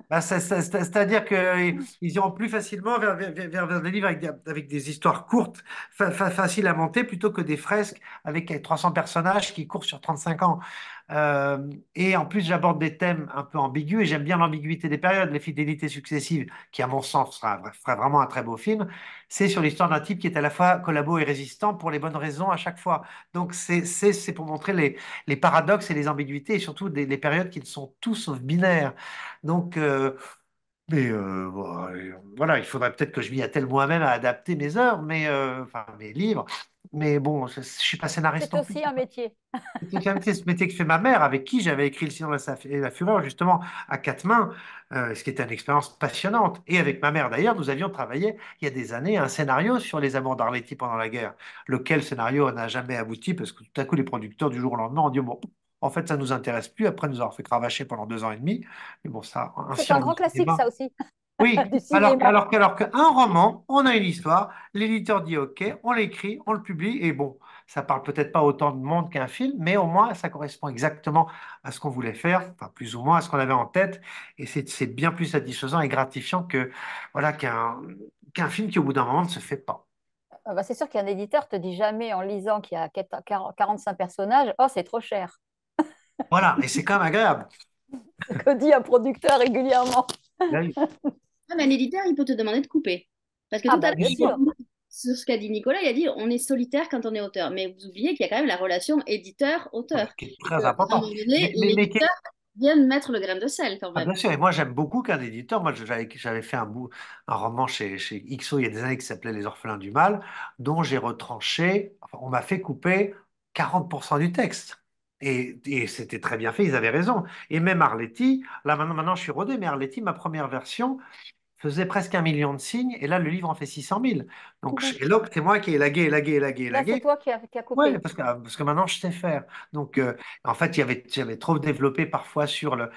Bah, c'est-à-dire qu'ils iront plus facilement vers des livres avec des histoires courtes, faciles à monter, plutôt que des fresques avec 300 personnages qui courent sur 35 ans. Euh, et en plus, j'aborde des thèmes un peu ambigus et j'aime bien l'ambiguïté des périodes, les fidélités successives, qui à mon sens fera vraiment un très beau film. C'est sur l'histoire d'un type qui est à la fois collabo et résistant pour les bonnes raisons à chaque fois. Donc c'est pour montrer les paradoxes et les ambiguïtés et surtout les périodes qui ne sont tout sauf binaires. Donc, voilà, il faudrait peut-être que je m'y attelle moi-même à adapter mes œuvres, enfin mes livres. Mais bon, je suis pas scénariste C'est non plus. aussi un métier. C'était quand même ce métier que fait ma mère, avec qui j'avais écrit Le Silence et la Fureur, justement, à quatre mains, ce qui était une expérience passionnante. Et avec ma mère, d'ailleurs, nous avions travaillé, il y a des années, un scénario sur les amours d'Arletty pendant la guerre, lequel scénario n'a jamais abouti, parce que tout à coup, les producteurs, du jour au lendemain, ont dit, bon, en fait, ça nous intéresse plus, après nous avoir fait cravacher pendant 2 ans et demi. Mais bon, ça, C'est ainsi un en grand classique, cinéma. ça aussi, Oui, du cinéma. alors qu'un roman, on a une histoire, l'éditeur dit OK, on l'écrit, on le publie, et bon, ça parle peut-être pas autant de monde qu'un film, mais au moins ça correspond exactement à ce qu'on voulait faire, enfin plus ou moins à ce qu'on avait en tête, et c'est bien plus satisfaisant et gratifiant que voilà qu'un film qui au bout d'un moment ne se fait pas. Bah, c'est sûr qu'un éditeur te dit jamais en lisant qu'il y a 45 personnages, oh, c'est trop cher. Voilà, et c'est quand même agréable. C'est ce que dit un producteur régulièrement. Là, Ah, mais un éditeur, il peut te demander de couper. Parce que Ah tout à bah l'heure, bien sûr. sur ce qu'a dit Nicolas, il a dit on est solitaire quand on est auteur. Mais vous oubliez qu'il y a quand même la relation éditeur-auteur. qui est À très un important. moment donné, Mais l'éditeur vient de mettre le grain de sel quand Ah, même. bien sûr, et moi j'aime beaucoup qu'un éditeur, moi j'avais fait un roman chez XO il y a des années qui s'appelait Les Orphelins du Mal, dont j'ai retranché, enfin, on m'a fait couper 40% du texte. Et c'était très bien fait, ils avaient raison. Et même Arletty, là maintenant je suis rodé, mais Arletty, ma première version, faisait presque 1 million de signes, et là le livre en fait 600 000. Donc, et D'accord. là, c'est moi qui ai élagué, élagué, élagué, Là, c'est élagué. toi qui as Ouais, coupé. parce que maintenant je sais faire. Donc, en fait, j'avais trop développé parfois sur le.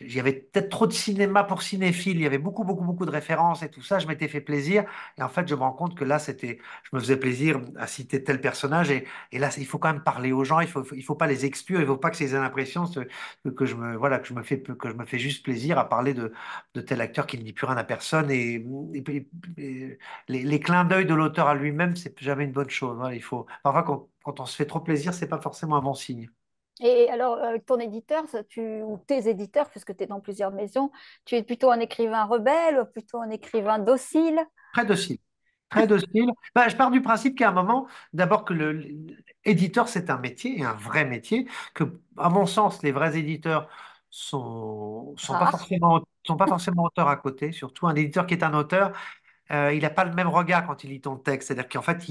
Il y avait peut-être trop de cinéma pour cinéphiles, il y avait beaucoup, beaucoup, beaucoup de références et tout ça, je m'étais fait plaisir. Et en fait, je me rends compte que là, je me faisais plaisir à citer tel personnage. Et là, il faut quand même parler aux gens, il faut pas les exclure, il faut pas que ces l'impression que voilà, que je me fais juste plaisir à parler de tel acteur qui ne dit plus rien à personne. Et les clins d'œil de l'auteur à lui-même, c'est jamais une bonne chose. Voilà, parfois, quand on se fait trop plaisir, c'est pas forcément un bon signe. Et alors, avec ton éditeur, ou tes éditeurs, puisque tu es dans plusieurs maisons, tu es plutôt un écrivain rebelle ou plutôt un écrivain docile? Très docile. Très docile. Bah, je pars du principe qu'à un moment, d'abord que l'éditeur, c'est un métier, et un vrai métier, que, à mon sens, les vrais éditeurs Rare. sont pas forcément auteurs à côté. Surtout un éditeur qui est un auteur, il n'a pas le même regard quand il lit ton texte. C'est-à-dire qu'en fait,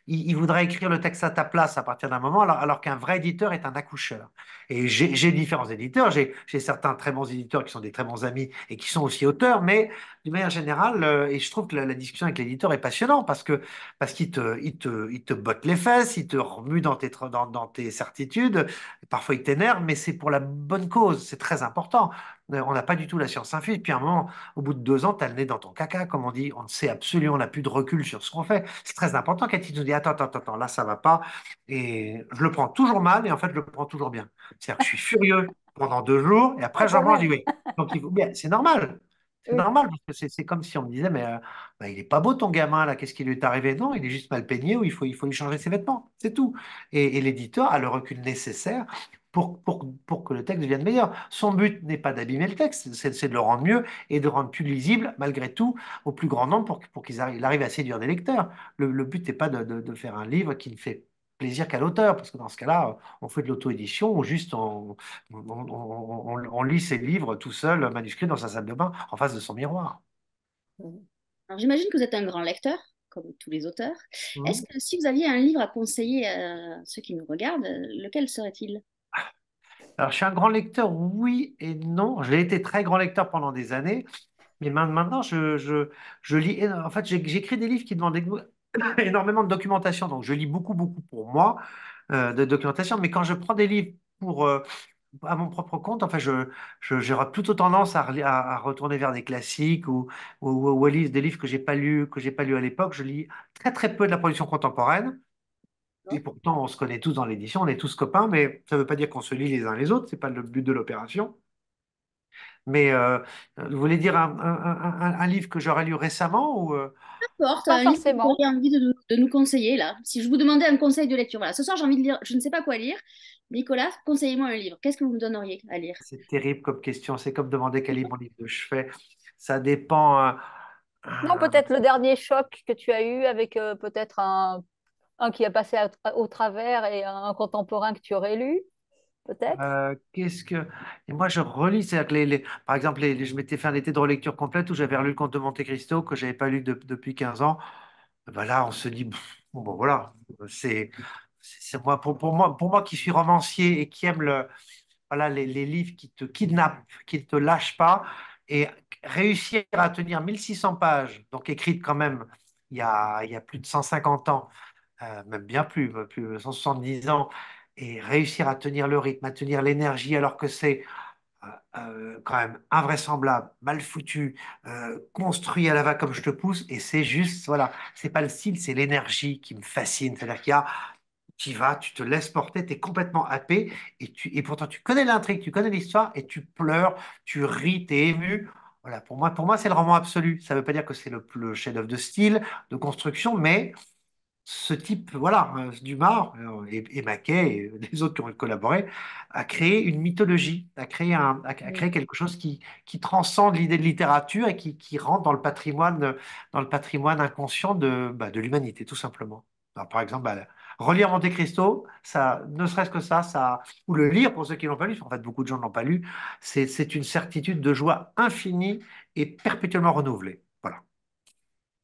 il voudrait écrire le texte à ta place à partir d'un moment, alors qu'un vrai éditeur est un accoucheur. Et j'ai différents éditeurs. J'ai certains très bons éditeurs qui sont des très bons amis et qui sont aussi auteurs, mais d'une manière générale, et je trouve que la discussion avec l'éditeur est passionnante parce qu'il te botte les fesses, il te remue dans tes certitudes. Parfois, il t'énerve, mais c'est pour la bonne cause. C'est très important. On n'a pas du tout la science infuse. Puis à un moment, au bout de 2 ans, tu as le nez dans ton caca, comme on dit. On ne sait absolument, on n'a plus de recul sur ce qu'on fait. C'est très important quand il nous dit attends, attends, attends, là, ça va pas. Et je le prends toujours mal et en fait, je le prends toujours bien. C'est-à-dire que je suis furieux pendant 2 jours et Ah, après, je quand remange, je même. dis oui. Donc, il faut bien, c'est normal. C'est Oui. normal parce que c'est comme si on me disait, mais bah, il est pas beau ton gamin là, qu'est-ce qui lui est arrivé? Non, il est juste mal peigné ou il faut lui changer ses vêtements, c'est tout. Et l'éditeur a le recul nécessaire pour que le texte devienne meilleur. Son but n'est pas d'abîmer le texte, c'est de le rendre mieux et de le rendre plus lisible, malgré tout, au plus grand nombre pour qu'il arrive à séduire des lecteurs. Le but n'est pas de faire un livre qui ne fait plaisir qu'à l'auteur, parce que dans ce cas-là, on fait de l'auto-édition ou juste on lit ses livres tout seul, manuscrit dans sa salle de bain, en face de son miroir. Alors, j'imagine que vous êtes un grand lecteur, comme tous les auteurs. Est-ce Mhm. que si vous aviez un livre à conseiller à ceux qui nous regardent, lequel serait-il? Alors, je suis un grand lecteur, oui et non. J'ai été très grand lecteur pendant des années, mais maintenant, je lis. En fait, j'écris des livres qui demandent énormément de documentation. Donc, je lis beaucoup, beaucoup pour moi, de documentation. Mais quand je prends des livres à mon propre compte, enfin, j'aurais plutôt tendance à retourner vers des classiques ou à lire des livres que j'ai pas lus à l'époque. Je lis très, très peu de la production contemporaine. Et pourtant, on se connaît tous dans l'édition, on est tous copains, mais ça ne veut pas dire qu'on se lit les uns les autres, c'est pas le but de l'opération. Mais vous voulez dire un livre que j'aurais lu récemment ou Porte, Pas un livre que vous forcément. auriez envie de nous conseiller là. Si je vous demandais un conseil de lecture, voilà, ce soir j'ai envie de lire, je ne sais pas quoi lire. Nicolas, conseillez-moi un livre. Qu'est-ce que vous me donneriez à lire? c'est terrible comme question, c'est comme demander quel est mon livre de chevet. Ça dépend. Non, peut-être le dernier choc que tu as eu avec peut-être un qui a passé au travers et un contemporain que tu aurais lu, peut-être. Qu'est-ce que. Et moi, je relis. C'est-à-dire que par exemple, je m'étais fait un été de relecture complète où j'avais relu le Comte de Monte-Cristo que j'avais pas lu depuis 15 ans. Ben là, on se dit, bon, ben voilà, c'est moi, pour moi qui suis romancier et qui aime voilà, les livres qui te kidnappent, qui ne te lâchent pas, et réussir à tenir 1600 pages, donc écrites quand même il y a plus de 150 ans, même bien plus de 170 ans, et réussir à tenir le rythme, à tenir l'énergie, alors que c'est quand même invraisemblable, mal foutu, construit à la va comme je te pousse, et c'est juste, voilà, c'est pas le style, c'est l'énergie qui me fascine. C'est-à-dire qu'il y a, tu y vas, tu te laisses porter, tu es complètement happé, et pourtant tu connais l'intrigue, tu connais l'histoire, et tu pleures, tu ris, tu es ému. Voilà, pour moi c'est le roman absolu. Ça ne veut pas dire que c'est le chef-d'œuvre de style, de construction, mais ce type, voilà, Dumas et Mackay et les autres qui ont collaboré, a créé une mythologie, a créé quelque chose qui transcende l'idée de littérature et qui rentre dans le patrimoine inconscient de l'humanité, tout simplement. Alors, par exemple, relire Monte Cristo, ça, ne serait-ce que ça, ou le lire pour ceux qui l'ont pas lu, parce qu'en fait, beaucoup de gens ne l'ont pas lu, c'est une certitude de joie infinie et perpétuellement renouvelée. Voilà.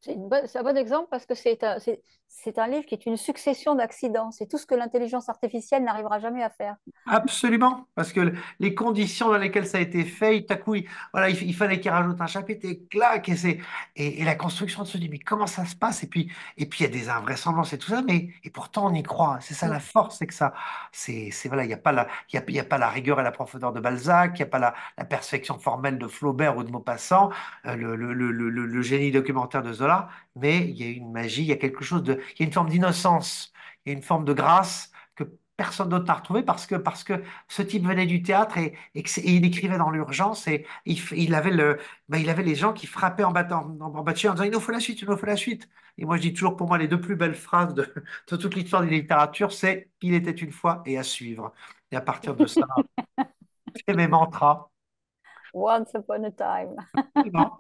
C'est un bon exemple parce que c'est un livre qui est une succession d'accidents. C'est tout ce que l'intelligence artificielle n'arrivera jamais à faire. Absolument, parce que les conditions dans lesquelles ça a été fait, tout à coup, voilà, il fallait qu'il rajoute un chapitre et clac, et la construction de se dit, mais comment ça se passe? Et puis il y a des invraisemblances et tout ça, mais et pourtant on y croit. C'est ça la force, c'est que ça, voilà, il n'y a pas il y a pas la rigueur et la profondeur de Balzac, il n'y a pas la perfection formelle de Flaubert ou de Maupassant, le génie documentaire de Zola, mais il y a une magie, il y a quelque chose il y a une forme d'innocence, il y a une forme de grâce que personne d'autre n'a retrouvé parce que ce type venait du théâtre et il écrivait dans l'urgence et il avait il avait les gens qui frappaient en battu en disant il nous faut la suite, il nous faut la suite. Et moi je dis toujours pour moi les deux plus belles phrases de toute l'histoire de la littérature, c'est il était une fois et à suivre. Et à partir de ça, c'est mes mantras. Once upon a time. Non.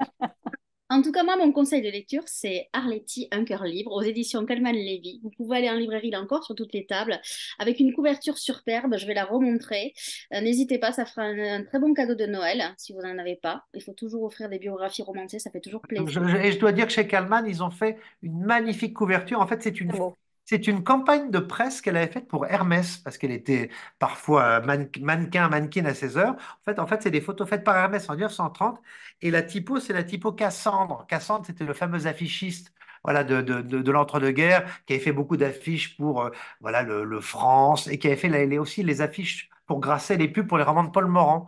En tout cas, moi, mon conseil de lecture, c'est Arletty, Un cœur libre, aux éditions Calman Lévy. Vous pouvez aller en librairie, là encore, sur toutes les tables, avec une couverture superbe. Je vais la remontrer. N'hésitez pas, ça fera un très bon cadeau de Noël, hein, si vous n'en avez pas. Il faut toujours offrir des biographies romancées, ça fait toujours plaisir. Et je dois dire que chez Kalman, ils ont fait une magnifique couverture. En fait, C'est beau. c'est une campagne de presse qu'elle avait faite pour Hermès, parce qu'elle était parfois mannequin à ses heures. En fait, c'est des photos faites par Hermès en 1930. Et la typo, c'est la typo Cassandre. Cassandre, c'était le fameux affichiste. Voilà, de l'entre-deux-guerres, qui avait fait beaucoup d'affiches pour voilà, le France, et qui avait fait aussi les affiches pour Grasset, les pubs pour les romans de Paul Morand,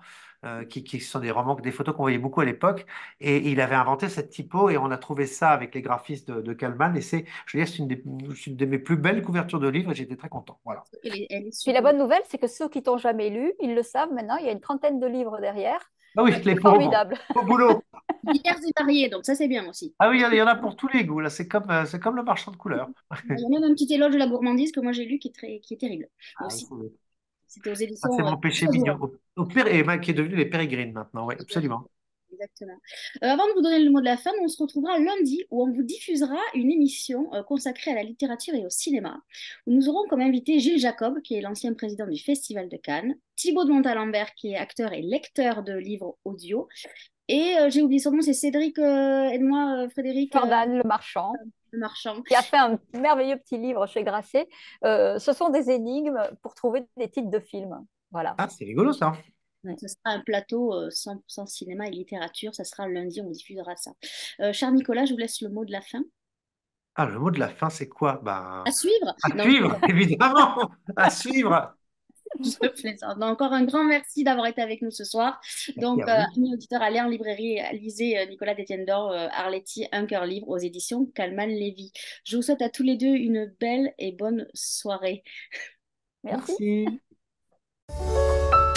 qui sont des romans, des photos qu'on voyait beaucoup à l'époque. Et il avait inventé cette typo et on a trouvé ça avec les graphistes de Kalman. Et je veux dire, c'est une de mes plus belles couvertures de livres et j'étais très content. Voilà. Elle est Puis la superbe. bonne nouvelle, c'est que ceux qui t'ont jamais lu, ils le savent maintenant. Il y a une trentaine de livres derrière. Ah oui, les C'est pauvres, formidable. au boulot. Divers et variés, donc ça, c'est bien aussi. Ah oui, il y en a pour tous les goûts. Là, c'est comme le marchand de couleurs. Il y a même un petit éloge de la gourmandise que moi j'ai lu qui est terrible Ah, il aussi. faut- C'était aux Ah, c'est éditions mon péché Froidure. mignon. Qui est devenu les Pérégrines maintenant, oui, absolument. Exactement. Avant de vous donner le mot de la fin, on se retrouvera lundi où on vous diffusera une émission consacrée à la littérature et au cinéma, où nous aurons comme invité Gilles Jacob, qui est l'ancien président du Festival de Cannes, Thibaut de Montalembert, qui est acteur et lecteur de livres audio, et j'ai oublié son nom, c'est Cédric, aide-moi, Frédéric Jordan Le Marchand, Marchand. qui a fait un merveilleux petit livre chez Grasset. Ce sont des énigmes pour trouver des titres de films. Voilà. Ah, c'est rigolo ça. Ouais, ce sera un plateau 100% cinéma et littérature. Ça sera lundi, on diffusera ça. Cher Nicolas, je vous laisse le mot de la fin. Ah, le mot de la fin, c'est quoi? À suivre. À Non, suivre, évidemment, à suivre. je plaisante. Donc, encore un grand merci d'avoir été avec nous ce soir. Merci Donc, à vous. amis auditeurs, allez en librairie, lisez Nicolas Détienne d'Or, Arletty, Un cœur livre aux éditions Calman Lévy. Je vous souhaite à tous les deux une belle et bonne soirée. Merci. Merci.